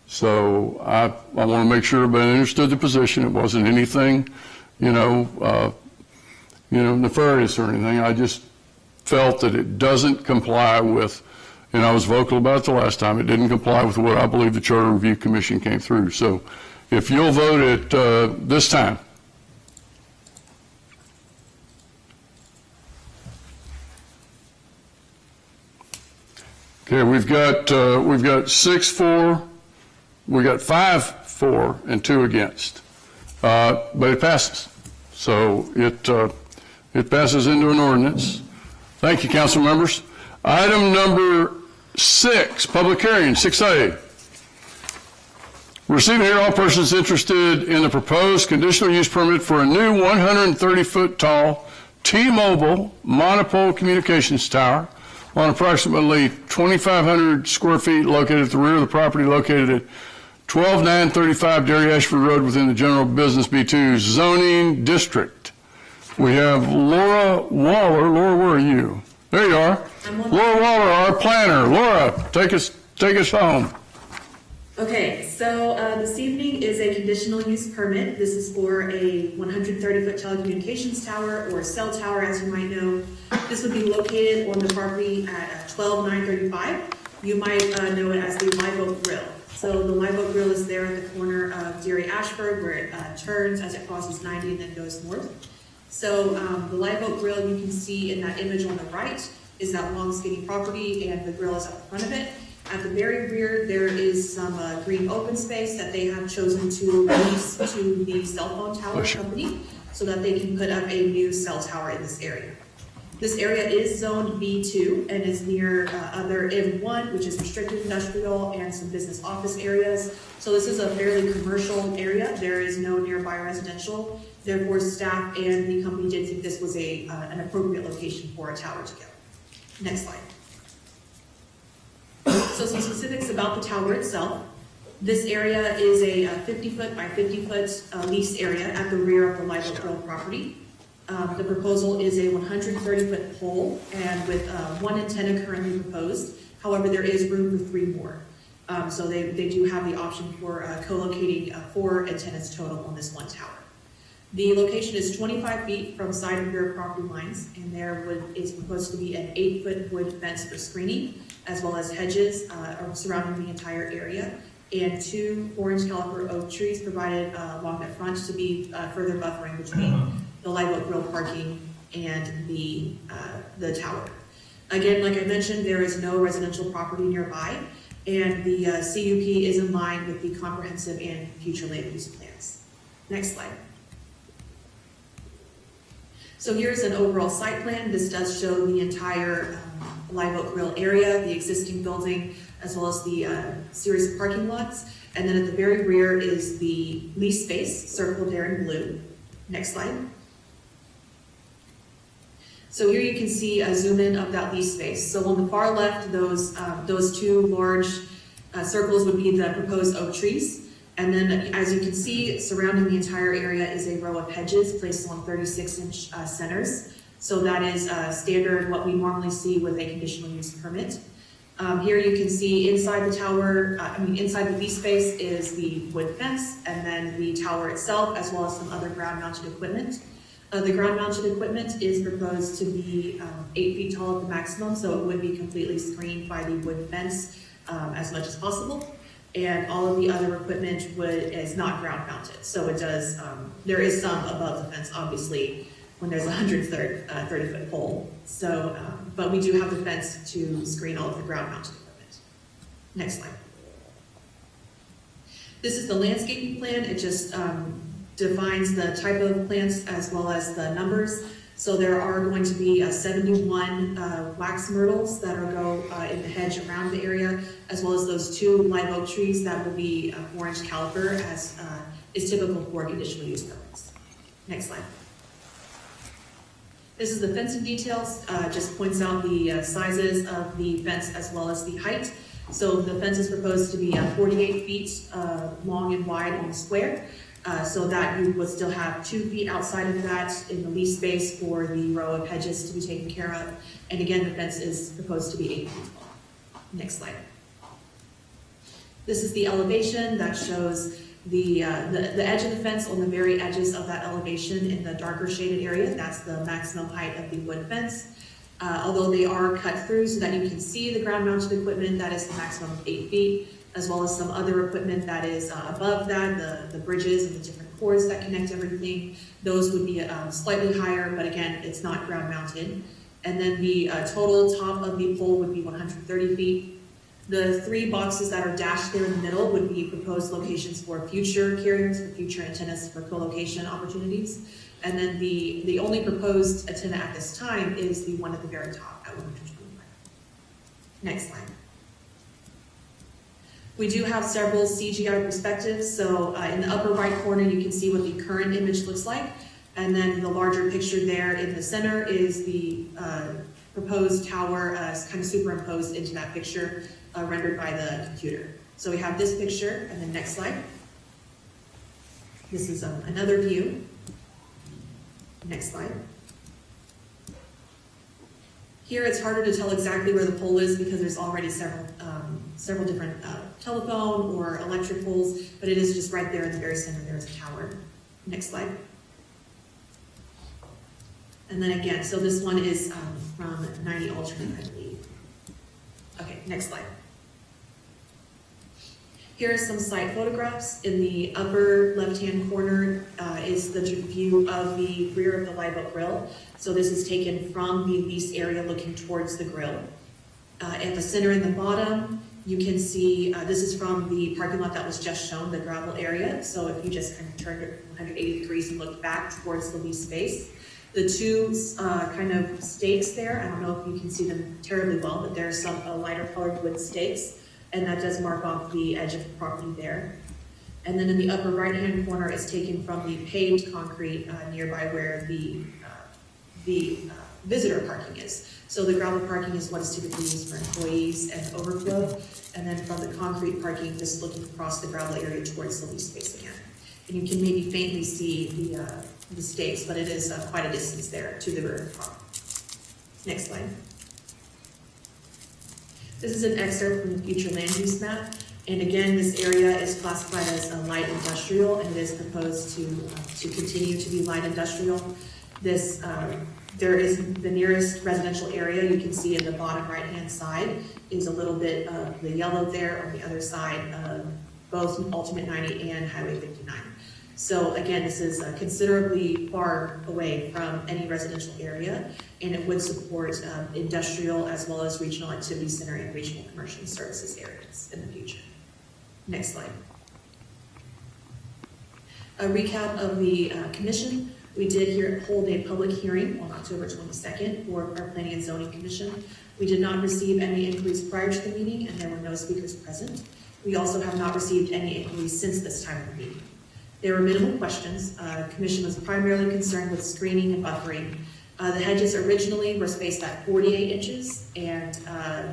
So I want to make sure everybody understood the position. It wasn't anything, nefarious or anything. I just felt that it doesn't comply with, and I was vocal about it the last time, it didn't comply with what I believe the Charter Review Commission came through. So if you'll vote at this time. Okay, we've got 6-4, we got 5-4 and 2 against, but it passes. So it passes into an ordinance. Thank you, council members. Item number 6, public hearing, 6A. Receive and hear all persons interested in the proposed conditional use permit for a new 130-foot tall T-Mobile monopole communications tower on approximately 2,500 square feet located at the rear of the property located at 12935 Dairy Ashford Road within the General Business B2 zoning district. We have Laura Waller. Laura, where are you? There you are. Laura Waller, our planner. Laura, take us home. Okay, so this evening is a conditional use permit. This is for a 130-foot telecommunications tower, or cell tower as you might know. This would be located on the property at 12935. You might know it as the Live Oak Grill. So the Live Oak Grill is there at the corner of Dairy Ashford where it turns as it crosses 90 and then goes north. So the Live Oak Grill you can see in that image on the right is that long skinny property, and the grill is at the front of it. At the very rear, there is some green open space that they have chosen to lease to the cell phone tower company so that they can put up a new cell tower in this area. This area is zoned B2 and is near other M1, which is restricted industrial, and some business office areas. So this is a fairly commercial area. There is no nearby residential. Therefore, staff and the company did think this was an appropriate location for a tower to go. Next slide. So some specifics about the tower itself. This area is a 50-foot by 50-foot lease area at the rear of the Live Oak Grill property. The proposal is a 130-foot pole and with 1 antenna currently proposed. However, there is room for 3 more. So they do have the option for co-locating 4 antennas total on this one tower. The location is 25 feet from side and rear property lines, and is proposed to be an 8-foot wood fence for screening, as well as hedges surrounding the entire area, and 2 4-inch caliber oak trees provided along the front to be further buffering between the live oak grill parking and the tower. Again, like I mentioned, there is no residential property nearby, and the CUP is in line with the comprehensive and future land use plans. Next slide. So here's an overall site plan. This does show the entire live oak grill area, the existing building, as well as the series of parking lots. And then at the very rear is the lease space, circled there in blue. Next slide. So here you can see a zoom in of that lease space. So on the far left, those 2 large circles would be the proposed oak trees. And then, as you can see, surrounding the entire area is a row of hedges placed along 36-inch centers. So that is standard, what we normally see with a conditional use permit. Here you can see inside the tower, inside the lease space is the wood fence, and then the tower itself, as well as some other ground-mounted equipment. The ground-mounted equipment is proposed to be 8 feet tall at the maximum, so it would be completely screened by the wood fence as much as possible. And all of the other equipment is not ground-mounted, so it does. There is some above the fence, obviously, when there's a 130-foot pole. So, but we do have the fence to screen all of the ground-mounted equipment. Next slide. This is the landscaping plan. It just defines the type of plants as well as the numbers. So there are going to be 71 wax myrtles that go in the hedge around the area, as well as those 2 live oak trees that will be 4-inch caliber, as is typical for conditional use permits. Next slide. This is the fencing details, just points out the sizes of the fence as well as the height. So the fence is proposed to be 48 feet long and wide on the square. So that you would still have 2 feet outside of that in the lease space for the row of hedges to be taken care of. And again, the fence is proposed to be 8 feet tall. Next slide. This is the elevation that shows the edge of the fence on the very edges of that elevation in the darker shaded area. That's the maximum height of the wood fence. Although they are cut through so that you can see the ground mounted equipment, that is the maximum of 8 feet. As well as some other equipment that is above that, the bridges and the different cords that connect everything. Those would be slightly higher, but again, it's not ground mounted. And then the total top of the pole would be 130 feet. The 3 boxes that are dashed there in the middle would be proposed locations for future carriers, for future antennas, for co-location opportunities. And then the only proposed antenna at this time is the one at the very top at 125. Next slide. We do have several CGI perspectives. So in the upper right corner, you can see what the current image looks like. And then the larger picture there in the center is the proposed tower kind of superimposed into that picture rendered by the computer. So we have this picture, and then next slide. This is another view. Next slide. Here it's harder to tell exactly where the pole is because there's already several different telephone or electric poles, but it is just right there in the very center. There is a tower. Next slide. And then again, so this one is from 90 alternate, I believe. Okay, next slide. Here are some site photographs. In the upper left-hand corner is the view of the rear of the live oak grill. So this is taken from the lease area looking towards the grill. At the center and the bottom, you can see, this is from the parking lot that was just shown, the gravel area. So if you just kind of turned it 180 degrees and looked back towards the lease space, the 2 kind of stakes there, I don't know if you can see them terribly well, but there are some lighter colored wood stakes, and that does mark off the edge of the property there. And then in the upper right-hand corner is taken from the paved concrete nearby where the visitor parking is. So the gravel parking is what is typically used for employees and overflow. And then from the concrete parking, just looking across the gravel area towards the lease space again. And you can maybe faintly see the stakes, but it is quite a distance there to the rear of the property. Next slide. This is an excerpt from the future land use map. And again, this area is classified as a light industrial, and it is proposed to continue to be light industrial. This, there is the nearest residential area, you can see in the bottom right-hand side, is a little bit of the yellow there on the other side of both Ultimate 90 and Highway 59. So again, this is considerably far away from any residential area, and it would support industrial as well as regional activity center and regional commercial services areas in the future. Next slide. A recap of the commission. We did hold a public hearing on October 22nd for our Planning and Zoning Commission. We did not receive any inquiries prior to the meeting, and there were no speakers present. We also have not received any inquiries since this time of the meeting. There were minimal questions. The commission was primarily concerned with screening and buffering. The hedges originally were spaced at 48 inches, and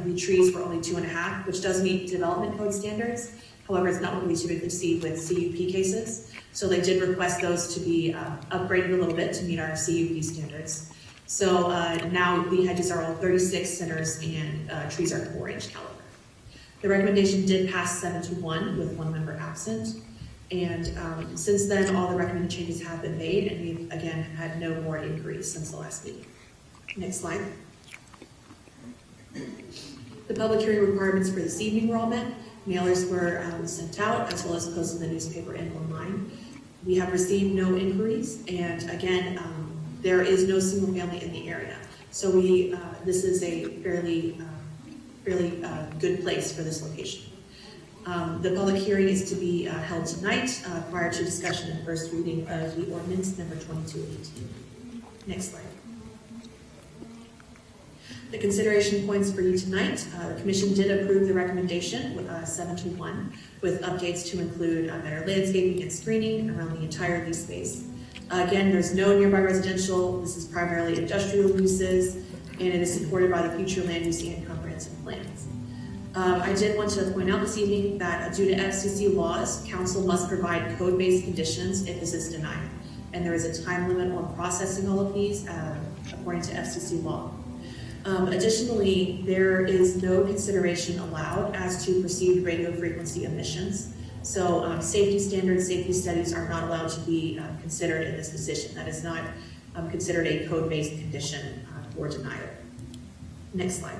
the trees were only 2.5, which does meet development code standards. However, it's not what we typically see with CUP cases. So they did request those to be upgraded a little bit to meet our CUP standards. So now the hedges are all 36 centers and trees are 4-inch caliber. The recommendation did pass 7-1 with 1 member absent. And since then, all the recommended changes have been made, and we've again had no more inquiries since the last meeting. Next slide. The public hearing requirements for this evening were all met. Mailers were sent out, as well as posted in the newspaper and online. We have received no inquiries, and again, there is no single family in the area. So this is a fairly good place for this location. The public hearing is to be held tonight prior to discussion and first reading of the ordinance number 2218. Next slide. The consideration points for you tonight. The commission did approve the recommendation with 7-1 with updates to include better landscaping and screening around the entire lease space. Again, there's no nearby residential. This is primarily industrial uses, and it is supported by the future land use and comprehensive plans. I did want to point out this evening that due to FCC laws, council must provide code-based conditions if this is denied. And there is a time limit on processing all of these according to FCC law. Additionally, there is no consideration allowed as to perceived radio frequency emissions. So safety standards, safety studies are not allowed to be considered in this decision. That is not considered a code-based condition for denial. Next slide.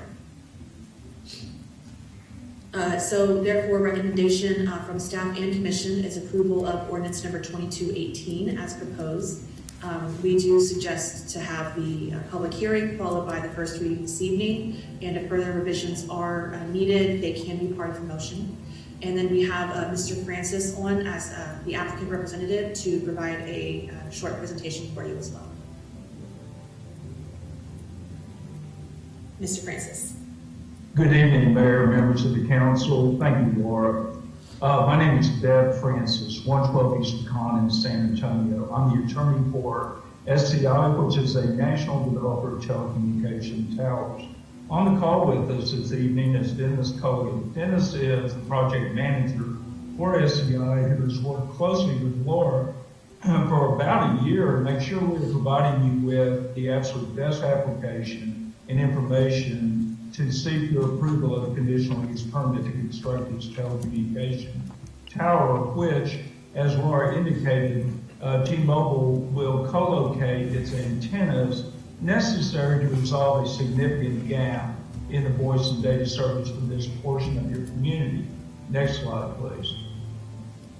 So therefore, recommendation from staff and commission is approval of ordinance number 2218 as proposed. We do suggest to have the public hearing followed by the first reading this evening, and if further revisions are needed, they can be part of the motion. And then we have Mr. Francis on as the applicant representative to provide a short presentation for you as well. Mr. Francis. Good evening, Mayor, members of the council. Thank you, Laura. My name is Bev Francis, 112 East Pecan in San Antonio. I'm the attorney for SCI, which is a national developer of telecommunication towers. On the call with us this evening is Dennis Cogan. Dennis is the project manager for SCI, who has worked closely with Laura for about a year to make sure we're providing you with the absolute best application and information to seek your approval of a conditional use permit to construct this telecommunication tower, which, as Laura indicated, T-Mobile will co-locate its antennas necessary to resolve a significant gap in the voice and data service for this portion of your community. Next slide, please.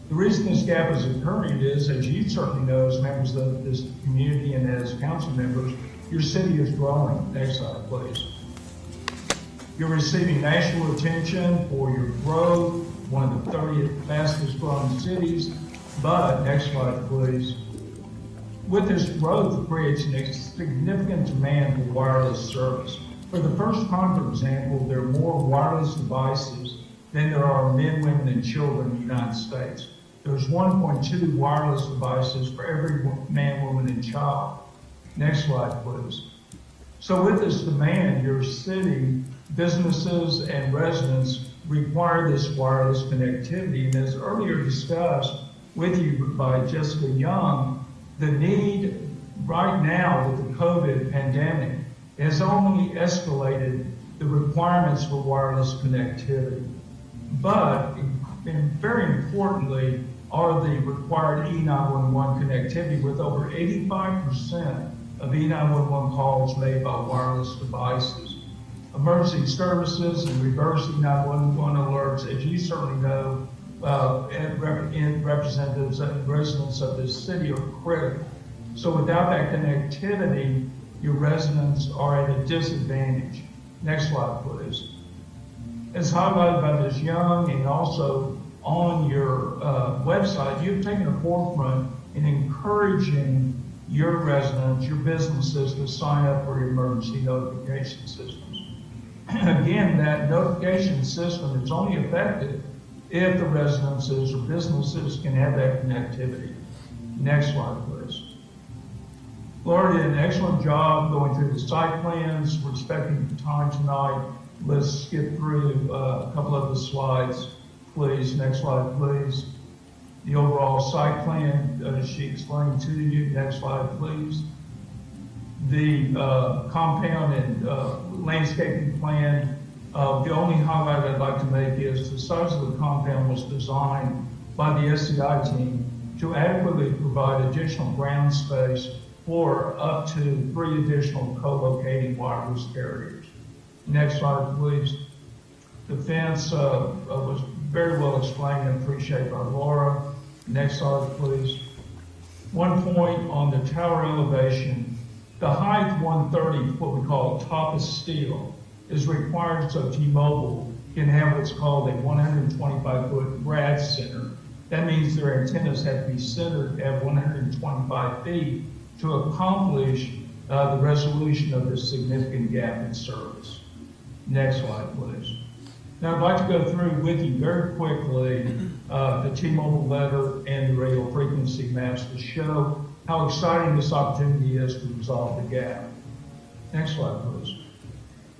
The reason this gap is occurring is, as you certainly know, as members of this community and as council members, your city is growing. Next slide, please. You're receiving national attention for your growth, one of the 30th fastest growing cities, but next slide, please. With this growth, it creates a significant demand for wireless service. For the first time, for example, there are more wireless devices than there are men, women, and children in the United States. There's 1.2 wireless devices for every man, woman, and child. Next slide, please. So with this demand, your city, businesses, and residents require this wireless connectivity. And as earlier discussed with you by Jessica Young, the need right now with the COVID pandemic has only escalated the requirements for wireless connectivity. But and very importantly, are the required E911 connectivity, with over 85% of E911 calls made by wireless devices. Emergency services and reverse E911 alerts, as you certainly know, and representatives and residents of this city are critical. So without that connectivity, your residents are at a disadvantage. Next slide, please. As highlighted by Ms. Young and also on your website, you've taken a forefront in encouraging your residents, your businesses to sign up for your emergency notification systems. Again, that notification system is only effective if the residences or businesses can have that connectivity. Next slide, please. Laura did an excellent job going through the site plans. We're respecting the time tonight. Let's skip through a couple of the slides, please. Next slide, please. The overall site plan, she explained to you. Next slide, please. The compound and landscaping plan. The only highlight I'd like to make is the size of the compound was designed by the SCI team to adequately provide additional ground space for up to 3 additional co-locating wireless carriers. Next slide, please. The fence was very well explained and appreciated by Laura. Next slide, please. One point on the tower elevation. The height 130, what we call top of steel, is required so T-Mobile can have what's called a 125-foot rad center. That means their antennas have to be centered at 125 feet to accomplish the resolution of this significant gap in service. Next slide, please. Now, I'd like to go through with you very quickly the T-Mobile letter and the radio frequency maps to show how exciting this opportunity is to resolve the gap. Next slide, please.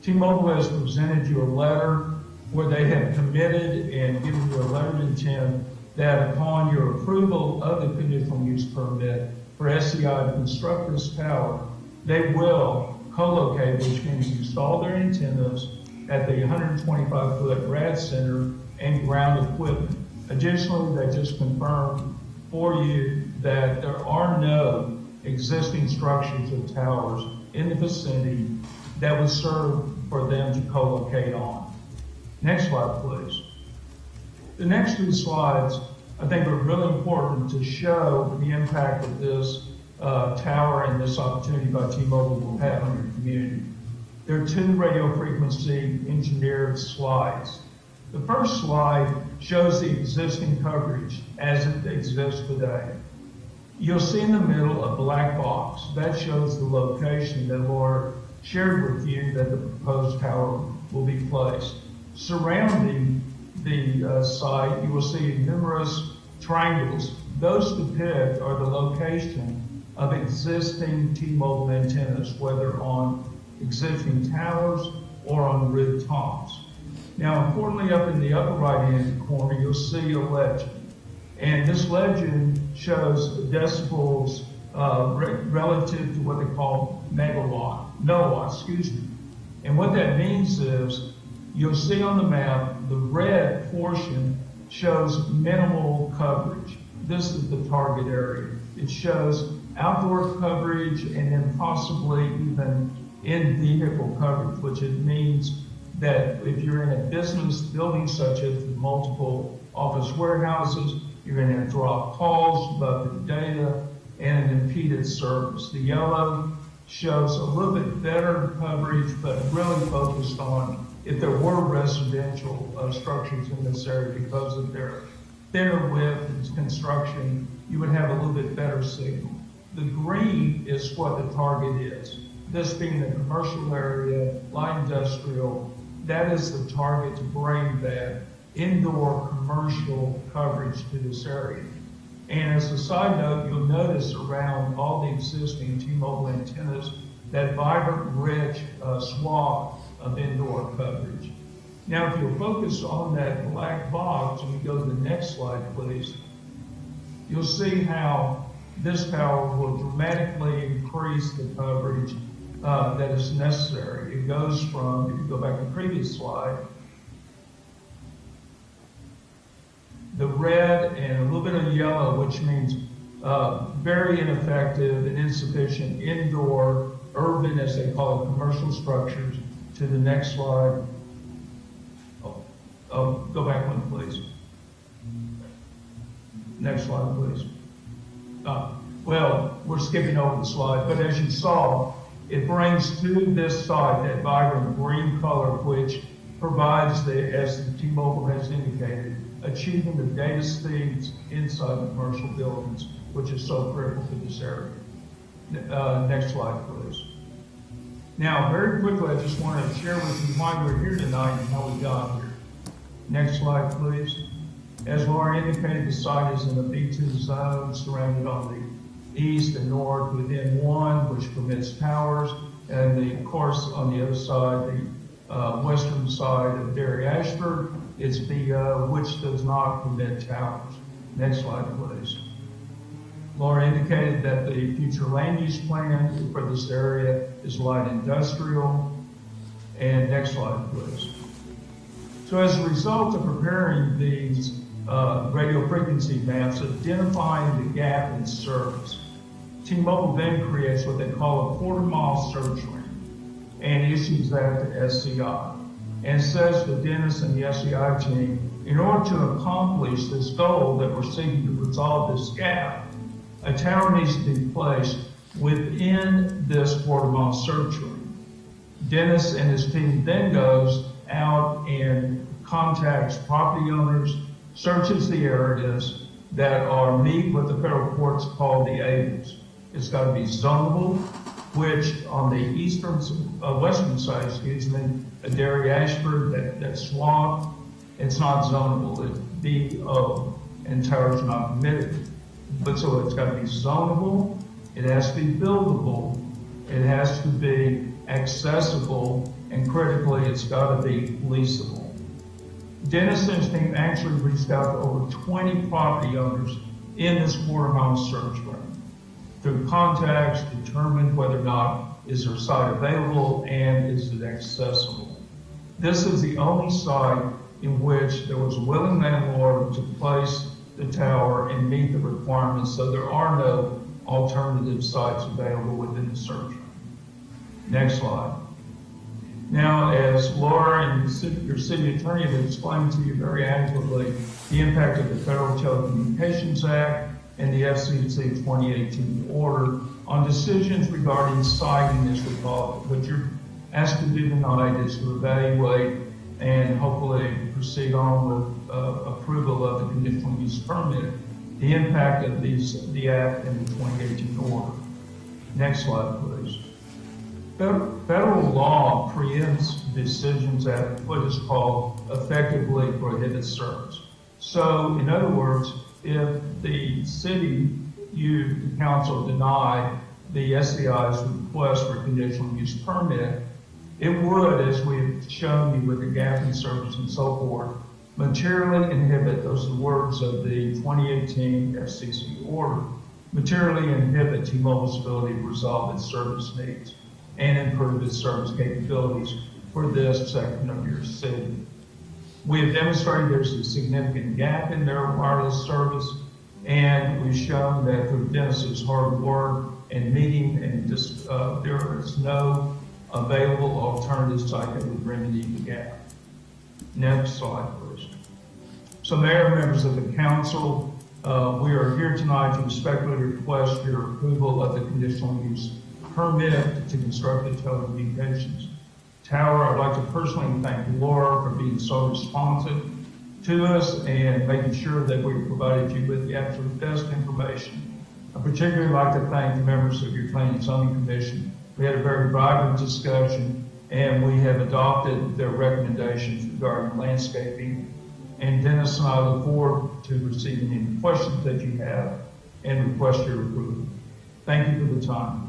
T-Mobile has presented you a letter where they have committed and given you a letter of intent that upon your approval of the conditional use permit for SCI to construct this tower, they will co-locate, which means install their antennas at the 125-foot rad center and ground equipment. Additionally, they just confirmed for you that there are no existing structures or towers in the vicinity that would serve for them to co-locate on. Next slide, please. The next 2 slides, I think, are really important to show the impact that this tower and this opportunity by T-Mobile will have on your community. There are 2 radio frequency engineered slides. The first slide shows the existing coverage as it exists today. You'll see in the middle a black box. That shows the location that Laura shared with you that the proposed tower will be placed. Surrounding the site, you will see numerous triangles. Those depict are the location of existing T-Mobile antennas, whether on existing towers or on rooftops. Now, importantly, up in the upper right-hand corner, you'll see a legend. And this legend shows decibels relative to what they call milliwatts. And what that means is, you'll see on the map, the red portion shows minimal coverage. This is the target area. It shows outdoor coverage and then possibly even in-vehicle coverage, which it means that if you're in a business building such as multiple office warehouses, you're going to drop calls, buffeted data, and an impeded service. The yellow shows a little bit better coverage, but really focused on if there were residential structures in this area because of their thinner width and construction, you would have a little bit better signal. The green is what the target is. This being the commercial area, light industrial, that is the target to bring that indoor commercial coverage to this area. And as a side note, you'll notice around all the existing T-Mobile antennas that vibrant, rich swath of indoor coverage. Now, if you'll focus on that black box, and we go to the next slide, please, you'll see how this tower will dramatically increase the coverage that is necessary. It goes from, if you go back to the previous slide, the red and a little bit of yellow, which means very ineffective and insufficient indoor, urban, as they call it, commercial structures. To the next slide. Go back one, please. Next slide, please. Well, we're skipping over the slide, but as you saw, it brings to this site that vibrant green color, which provides as the T-Mobile has indicated, achieving the data speeds inside the commercial buildings, which is so critical to this area. Next slide, please. Now, very quickly, I just want to share with you why we're here tonight and how we got here. Next slide, please. As Laura indicated, the site is in a B2 zone surrounded on the east and north within one, which permits towers, and of course, on the other side, the western side of Derry Ashford, it's BO, which does not permit towers. Next slide, please. Laura indicated that the future land use plan for this area is light industrial. And next slide, please. So as a result of preparing these radio frequency maps, identifying the gap in service, T-Mobile then creates what they call a quarter-mile search ring and issues that to SCI and says to Dennis and the SCI team, in order to accomplish this goal that we're seeking to resolve this gap, a tower needs to be placed within this quarter-mile search ring. Dennis and his team then goes out and contacts property owners, searches the areas that are meet what the federal courts call the ABLES. It's got to be zonable, which on the western side, a Derry Ashford, that swamp, it's not zonable. It's BO, and towers not permitted. But so it's got to be zonable, it has to be buildable, it has to be accessible, and critically, it's got to be leasable. Dennis and his team actually reached out to over 20 property owners in this quarter-mile search ring. Through contacts, determined whether or not is their site available and is it accessible. This is the only site in which there was a willing landlord to place the tower and meet the requirements, so there are no alternative sites available within the search ring. Next slide. Now, as Laura and your city attorney have explained to you very adequately, the impact of the Federal Telecommunications Act and the FCC 2018 order on decisions regarding siting, as we call it. What you're asked to do tonight is to evaluate and hopefully proceed on with approval of the conditional use permit, the impact of the act and the 2018 order. Next slide, please. Federal law preempts decisions that what is called effectively prohibit service. So, in other words, if the city, the council, deny the SCI's request for conditional use permit, it would, as we've shown you with the gap in service and so forth, materially inhibit, those are the words of the 2018 FCC order, materially inhibit T-Mobile's ability to resolve its service needs and improve its service capabilities for this section of your city. We have demonstrated there's a significant gap in their wireless service, and we've shown that through Dennis's hard work and meeting, and there is no available alternatives that would remedy the gap. Next slide, please. So, Mayor, members of the council, we are here tonight to respectfully request your approval of the conditional use permit to construct the telecommunications tower. I'd like to personally thank Laura for being so responsive to us and making sure that we provided you with the absolute best information. I particularly like to thank the members of your Planning and Zoning Commission. We had a very vibrant discussion, and we have adopted their recommendations regarding landscaping. And Dennis and I look forward to receiving any questions that you have and request your approval. Thank you for the time.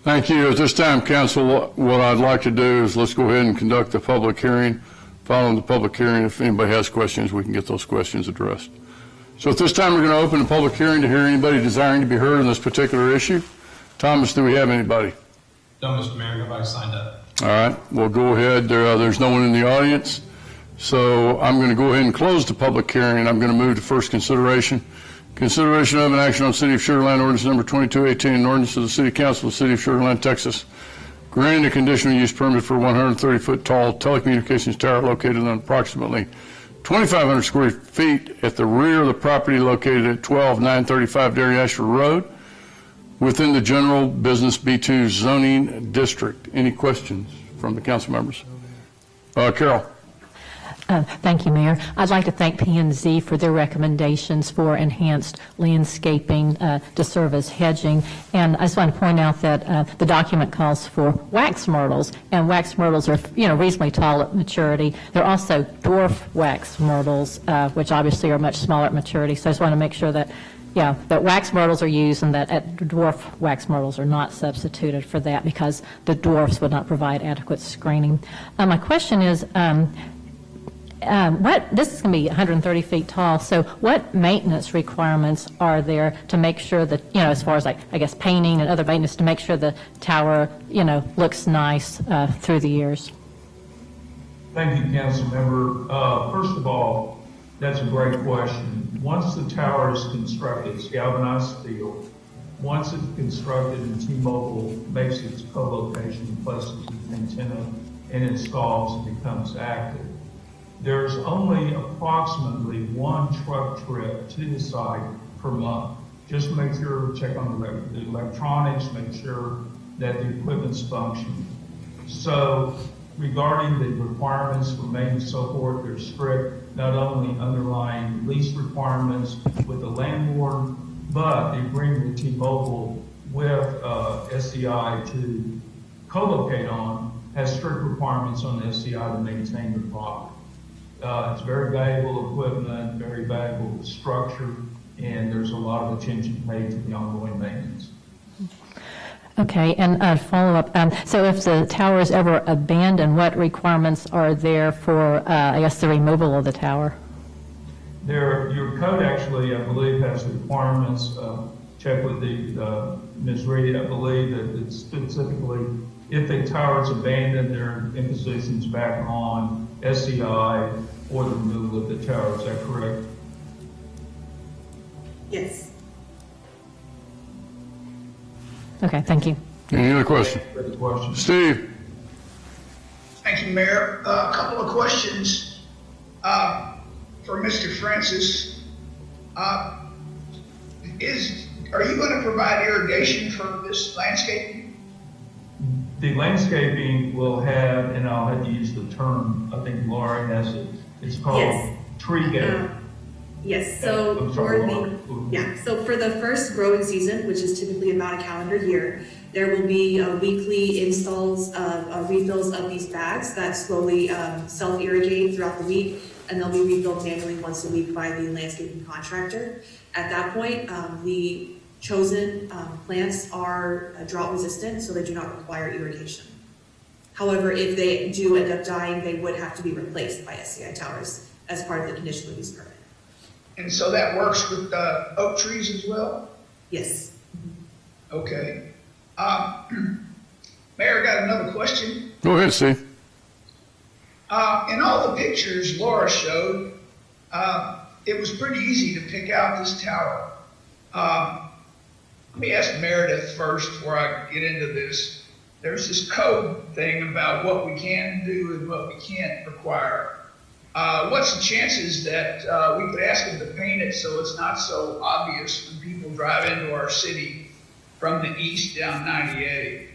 Thank you. At this time, council, what I'd like to do is let's go ahead and conduct the public hearing. Following the public hearing, if anybody has questions, we can get those questions addressed. So at this time, we're going to open the public hearing to hear anybody desiring to be heard on this particular issue. Thomas, do we have anybody? No, Mr. Mayor, nobody signed up. All right, we'll go ahead. There's no one in the audience. So I'm going to go ahead and close the public hearing. I'm going to move to first consideration. Consideration of an action on City of Sugar Land Ordinance Number 2218, an ordinance of the City Council of the City of Sugar Land, Texas, granting a conditional use permit for a 130-foot tall telecommunications tower located on approximately 2,500 square feet at the rear of the property located at 12935 Dairy Ashford Road within the general business B2 zoning district. Any questions from the council members? Carol. Thank you, Mayor. I'd like to thank P&Z for their recommendations for enhanced landscaping to serve as hedging. And I just want to point out that the document calls for wax myrtles, and wax myrtles are, reasonably tall at maturity. There are also dwarf wax myrtles, which obviously are much smaller at maturity. So I just want to make sure that, that wax myrtles are used and that dwarf wax myrtles are not substituted for that, because the dwarfs would not provide adequate screening. My question is, this is going to be 130 feet tall, so what maintenance requirements are there to make sure that, as far as painting and other maintenance, to make sure the tower, looks nice through the years? Thank you, council member. First of all, that's a great question. Once the tower is constructed, it's galvanized steel. Once it's constructed and T-Mobile makes its co-location, places its antenna, and installs and becomes active, there's only approximately one truck trip to the site per month. Just to make sure, check on the electronics, make sure that the equipment's functioning. So regarding the requirements for maintenance and so forth, they're strict, not only underlying lease requirements with the landlord, but the agreement with T-Mobile with SCI to co-locate on has strict requirements on SCI to maintain the property. It's very valuable equipment, very valuable structure, and there's a lot of attention paid to the ongoing maintenance. Okay, and follow up. So if the tower is ever abandoned, what requirements are there for, the removal of the tower? Your code actually, I believe, has requirements. Check with the Ms. Reed. I believe that it's specifically if the tower is abandoned, their impositions back on SCI or the removal of the tower. Is that correct? Yes. Okay, thank you. Any other question? Steve. Thank you, Mayor. A couple of questions for Mr. Francis. Are you going to provide irrigation for this landscaping? The landscaping will have, and I'll have to use the term, I think Laura has it, it's called tree gate. Yes, so for the first growing season, which is typically about a calendar year, there will be weekly installs of refills of these bags that slowly self-irrigate throughout the week, and they'll be refilled manually once a week by the landscaping contractor. At that point, the chosen plants are drought resistant, so they do not require irrigation. However, if they do end up dying, they would have to be replaced by SCI towers as part of the conditional use permit. And so that works with oak trees as well? Yes. Okay. Mayor, got another question. Go ahead, Steve. In all the pictures Laura showed, it was pretty easy to pick out this tower. Let me ask Meredith first before I get into this. There's this code thing about what we can do and what we can't require. What's the chances that we could ask them to paint it so it's not so obvious when people drive into our city from the east down 98?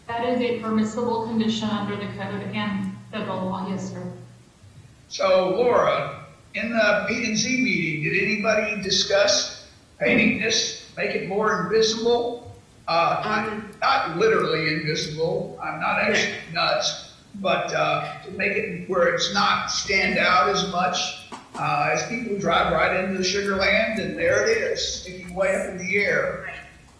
That is a permissible condition under the code and federal law, yes, sir. So, Laura, in the P&Z meeting, did anybody discuss painting this, make it more invisible? Not literally invisible, I'm not actually nuts, but to make it where it's not stand out as much as people drive right into the Sugar Land, and there it is, sticking way up in the air.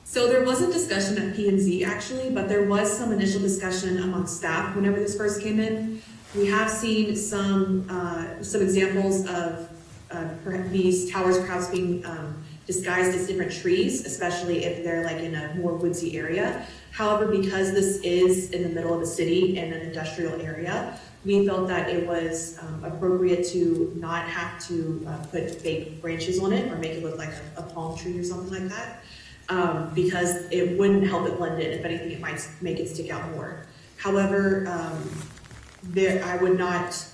So there wasn't discussion at P&Z actually, but there was some initial discussion among staff whenever this first came in. We have seen some examples of these towers perhaps being disguised as different trees, especially if they're like in a more woodsy area. However, because this is in the middle of the city in an industrial area, we felt that it was appropriate to not have to put fake branches on it or make it look like a palm tree or something like that, because it wouldn't help it blend in. If anything, it might make it stick out more. However, I would not,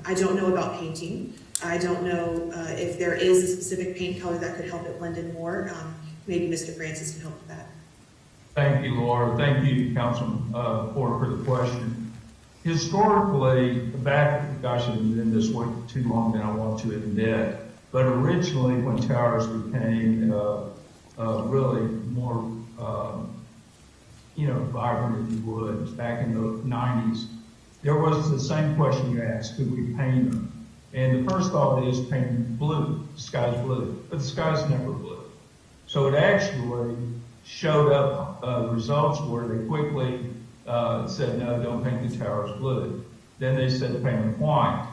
I don't know about painting. I don't know if there is a specific paint color that could help it blend in more. Maybe Mr. Francis can help with that. Thank you, Laura. Thank you, Councilman Porter, for the question. Historically, gosh, I've been in this work too long than I want to admit, but originally when towers became really more, vibrant, if you would, back in the 90s, there was the same question you asked, could we paint them? And the first thought is paint blue, the sky's blue, but the sky's never blue. So it actually showed up, results where they quickly said, no, don't paint the towers blue. Then they said paint them white.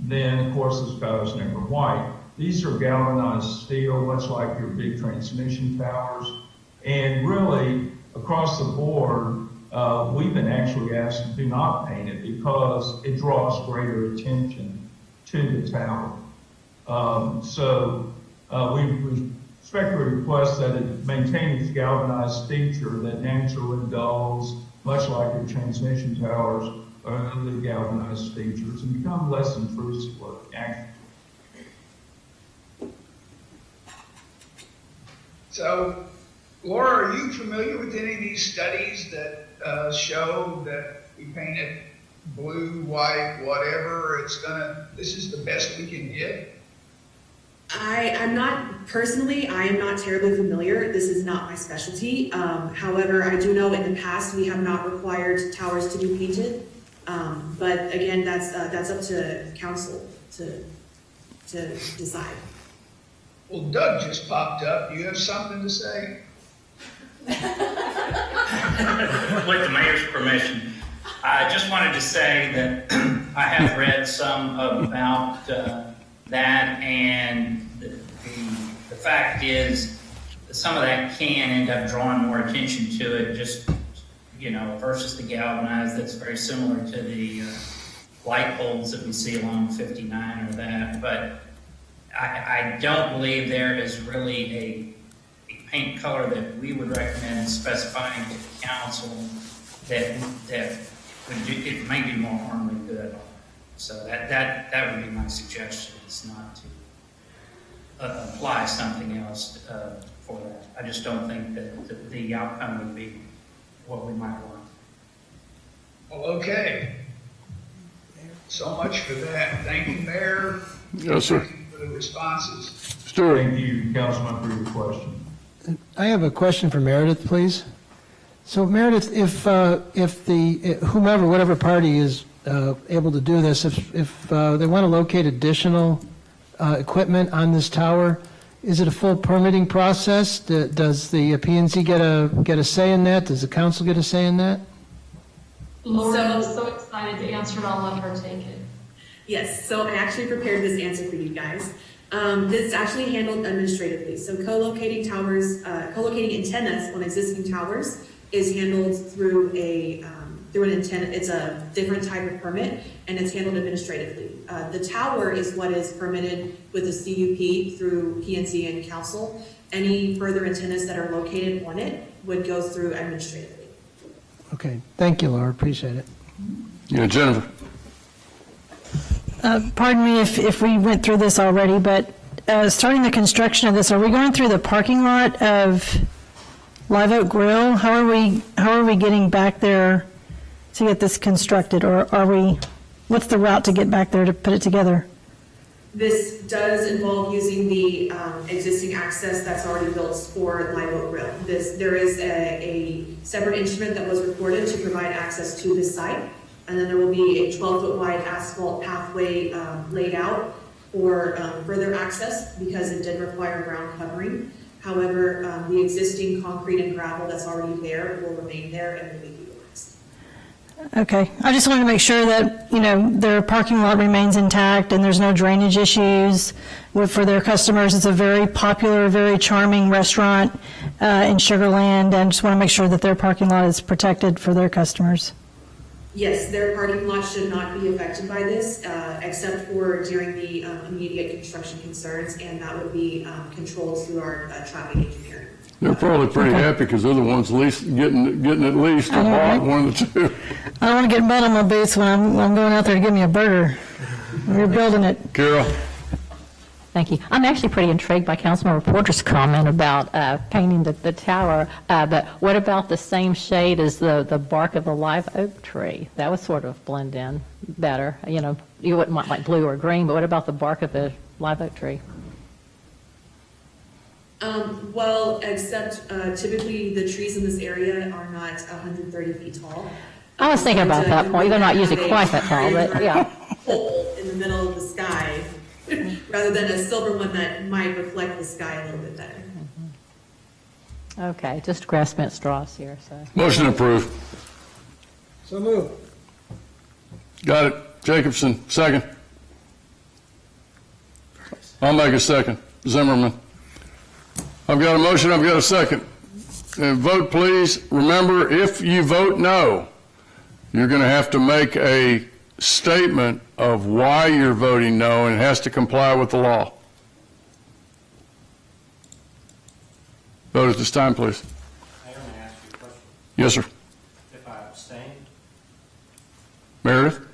Then, of course, the sky was never white. These are galvanized steel, much like your big transmission towers. And really, across the board, we've been actually asked to do not paint it because it draws greater attention to the tower. We respectfully request that it maintain its galvanized feature that naturally dulls, much like your transmission towers, the galvanized features and become less intrusive actually. So, Laura, are you familiar with any of these studies that show that we paint it blue, white, whatever, this is the best we can get? I'm not, personally, I am not terribly familiar. This is not my specialty. However, I do know in the past we have not required towers to be painted. But again, that's up to council to decide. Well, Doug just popped up. Do you have something to say? With the mayor's permission, I just wanted to say that I have read some about that, and the fact is that some of that can end up drawing more attention to it, just, versus the galvanized that's very similar to the light poles that we see along 59 or that. But I don't believe there is really a paint color that we would recommend specifying to the council that would do, it may do more harm than good. So that would be my suggestion, is not to apply something else for that. I just don't think that the outcome would be what we might want. Well, okay. So much for that. Thank you, Mayor. Yes, sir. Thank you for the responses. Stuart. Thank you, Councilman, for your question. I have a question for Meredith, please. So Meredith, if the whomever, whatever party is able to do this, if they want to locate additional equipment on this tower, is it a full permitting process? Does the P&Z get a say in that? Does the council get a say in that? Laura is so excited to answer it. I'll let her take it. Yes, so I actually prepared this answer for you guys. This is actually handled administratively. So co-locating antennas on existing towers is handled through an antenna. It's a different type of permit, and it's handled administratively. The tower is what is permitted with the CUP through P&Z and council. Any further antennas that are located on it would go through administratively. Okay, thank you, Laura, appreciate it. Yeah, Jennifer. Pardon me if we went through this already, but starting the construction of this, are we going through the parking lot of Live Oak Grill? How are we getting back there to get this constructed, or what's the route to get back there to put it together? This does involve using the existing access that's already built for Live Oak Grill. There is a separate instrument that was recorded to provide access to this site, and then there will be a 12-foot wide asphalt pathway laid out for further access because it did require ground covering. However, the existing concrete and gravel that's already there will remain there and will be utilized. Okay, I just wanted to make sure that, their parking lot remains intact and there's no drainage issues for their customers. It's a very popular, very charming restaurant in Sugar Land, and just want to make sure that their parking lot is protected for their customers. Yes, their parking lot should not be affected by this, except for during the immediate construction concerns, and that would be controlled through our traffic engineering. They're probably pretty happy because they're the ones least getting at least a lot, one of the two. I don't want to get mud on my boots when I'm going out there to give me a burger. We're building it. Carol? Thank you. I'm actually pretty intrigued by Councilmember Porter's comment about painting the tower, but what about the same shade as the bark of the live oak tree? That would sort of blend in better. You wouldn't want like blue or green, but what about the bark of the live oak tree? Well, except typically the trees in this area are not 130 feet tall. I was thinking about that point. They're not usually quite that tall, but yeah. Hole in the middle of the sky, rather than a silver one that might reflect the sky a little bit better. Okay, just grasping at straws here. So. Motion approved. So move. Got it. Jacobson, second. I'll make a second. Zimmerman. I've got a motion, I've got a second. Vote, please. Remember, if you vote no, you're going to have to make a statement of why you're voting no, and it has to comply with the law. Vote at this time, please. I want to ask you a question. Yes, sir. If I abstain? Meredith?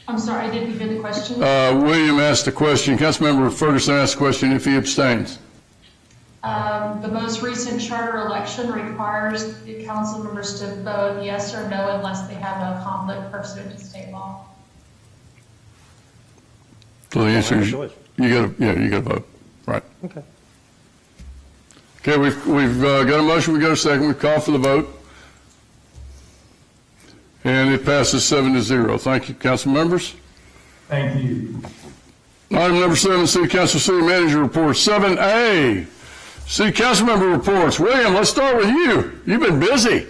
I'm sorry, I didn't hear the question. William asked the question. Councilmember Ferguson asked the question if he abstains. The most recent charter election requires the council members to vote yes or no unless they have a conflict pursuant to state law. So the answer is you got to vote. Right. Okay. Okay, we've got a motion, we've got a second, we've called for the vote. And it passes 7-0. Thank you, council members. Thank you. Item number 7, City Council City Manager Report. 7A, City Council Member Reports. William, let's start with you. You've been busy.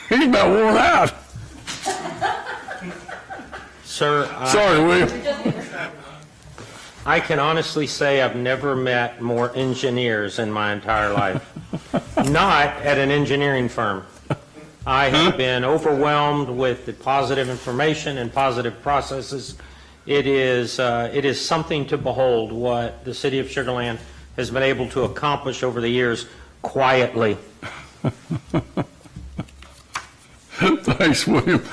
He's about worn out. Sir, Sorry, William. I can honestly say I've never met more engineers in my entire life. Not at an engineering firm. I have been overwhelmed with the positive information and positive processes. It is something to behold what the city of Sugar Land has been able to accomplish over the years quietly. Thanks, William.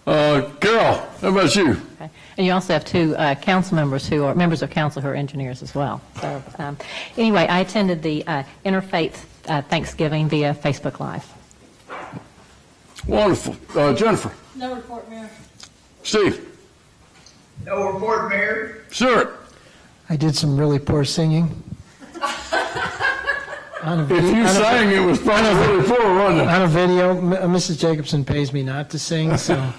Carol, how about you? Okay. And you also have two council members who are members of council who are engineers as well. So anyway, I attended the Interfaith Thanksgiving via Facebook Live. Wonderful. Jennifer? No report, Mayor. Steve? No report, Mayor. Sir? I did some really poor singing. If you sang, it was probably really poor, wasn't it? On a video, Mrs. Jacobson pays me not to sing, so.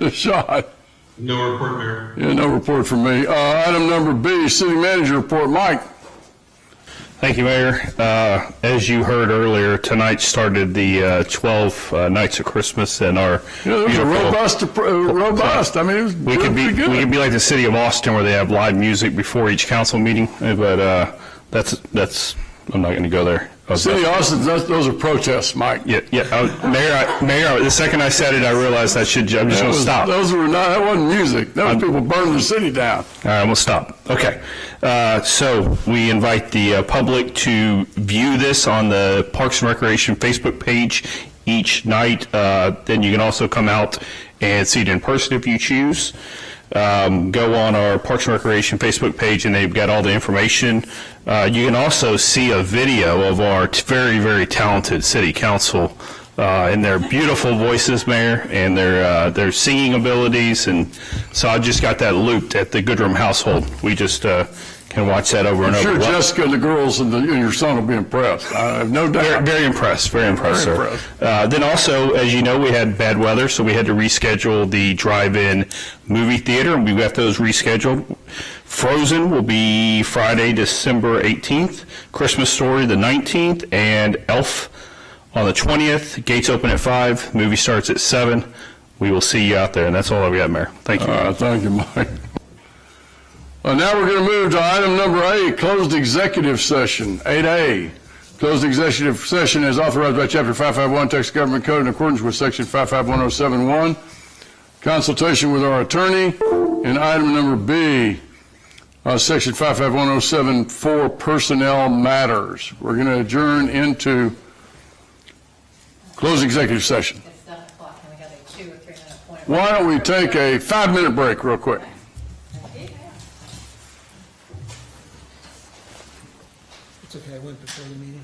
Shot. No report, Mayor. Yeah, no report from me. Item number B, City Manager Report. Mike? Thank you, Mayor. As you heard earlier, tonight started the 12 Nights of Christmas, and our it was robust. I mean, it was pretty good. We could be like the city of Austin, where they have live music before each council meeting, but that's I'm not going to go there. City of Austin, those are protests, Mike. Yeah. Mayor. The second I said it, I realized I'm just going to stop. That wasn't music. That was people burning the city down. All right, we'll stop. Okay. So we invite the public to view this on the Parks and Recreation Facebook page each night. Then you can also come out and see it in person if you choose. Go on our Parks and Recreation Facebook page, and they've got all the information. You can also see a video of our very, very talented city council and their beautiful voices, Mayor, and their singing abilities. And so I just got that looped at the Goodrum household. We just can watch that over and over. I'm sure Jessica and the girls and your son will be impressed. I have no doubt. Very impressed, sir. Then also, as you know, we had bad weather, so we had to reschedule the drive-in movie theater, and we got those rescheduled Frozen will be Friday, December 18th, Christmas Story the 19th, and Elf on the 20th. Gates open at 5, movie starts at 7. We will see you out there, and that's all I've got, Mayor. Thank you. All right, thank you, Mike. Well, now we're going to move to item number 8, closed executive session, 8A. Closed executive session is authorized by Chapter 551 Texas Government Code in accordance with Section 551071. Consultation with our attorney. And item number B, Section 551074, personnel matters. We're going to adjourn into closed executive session. It's 7 o'clock and we got a 2 or 3 minute point. Why don't we take a 5-minute break real quick? It's okay, I went before the meeting.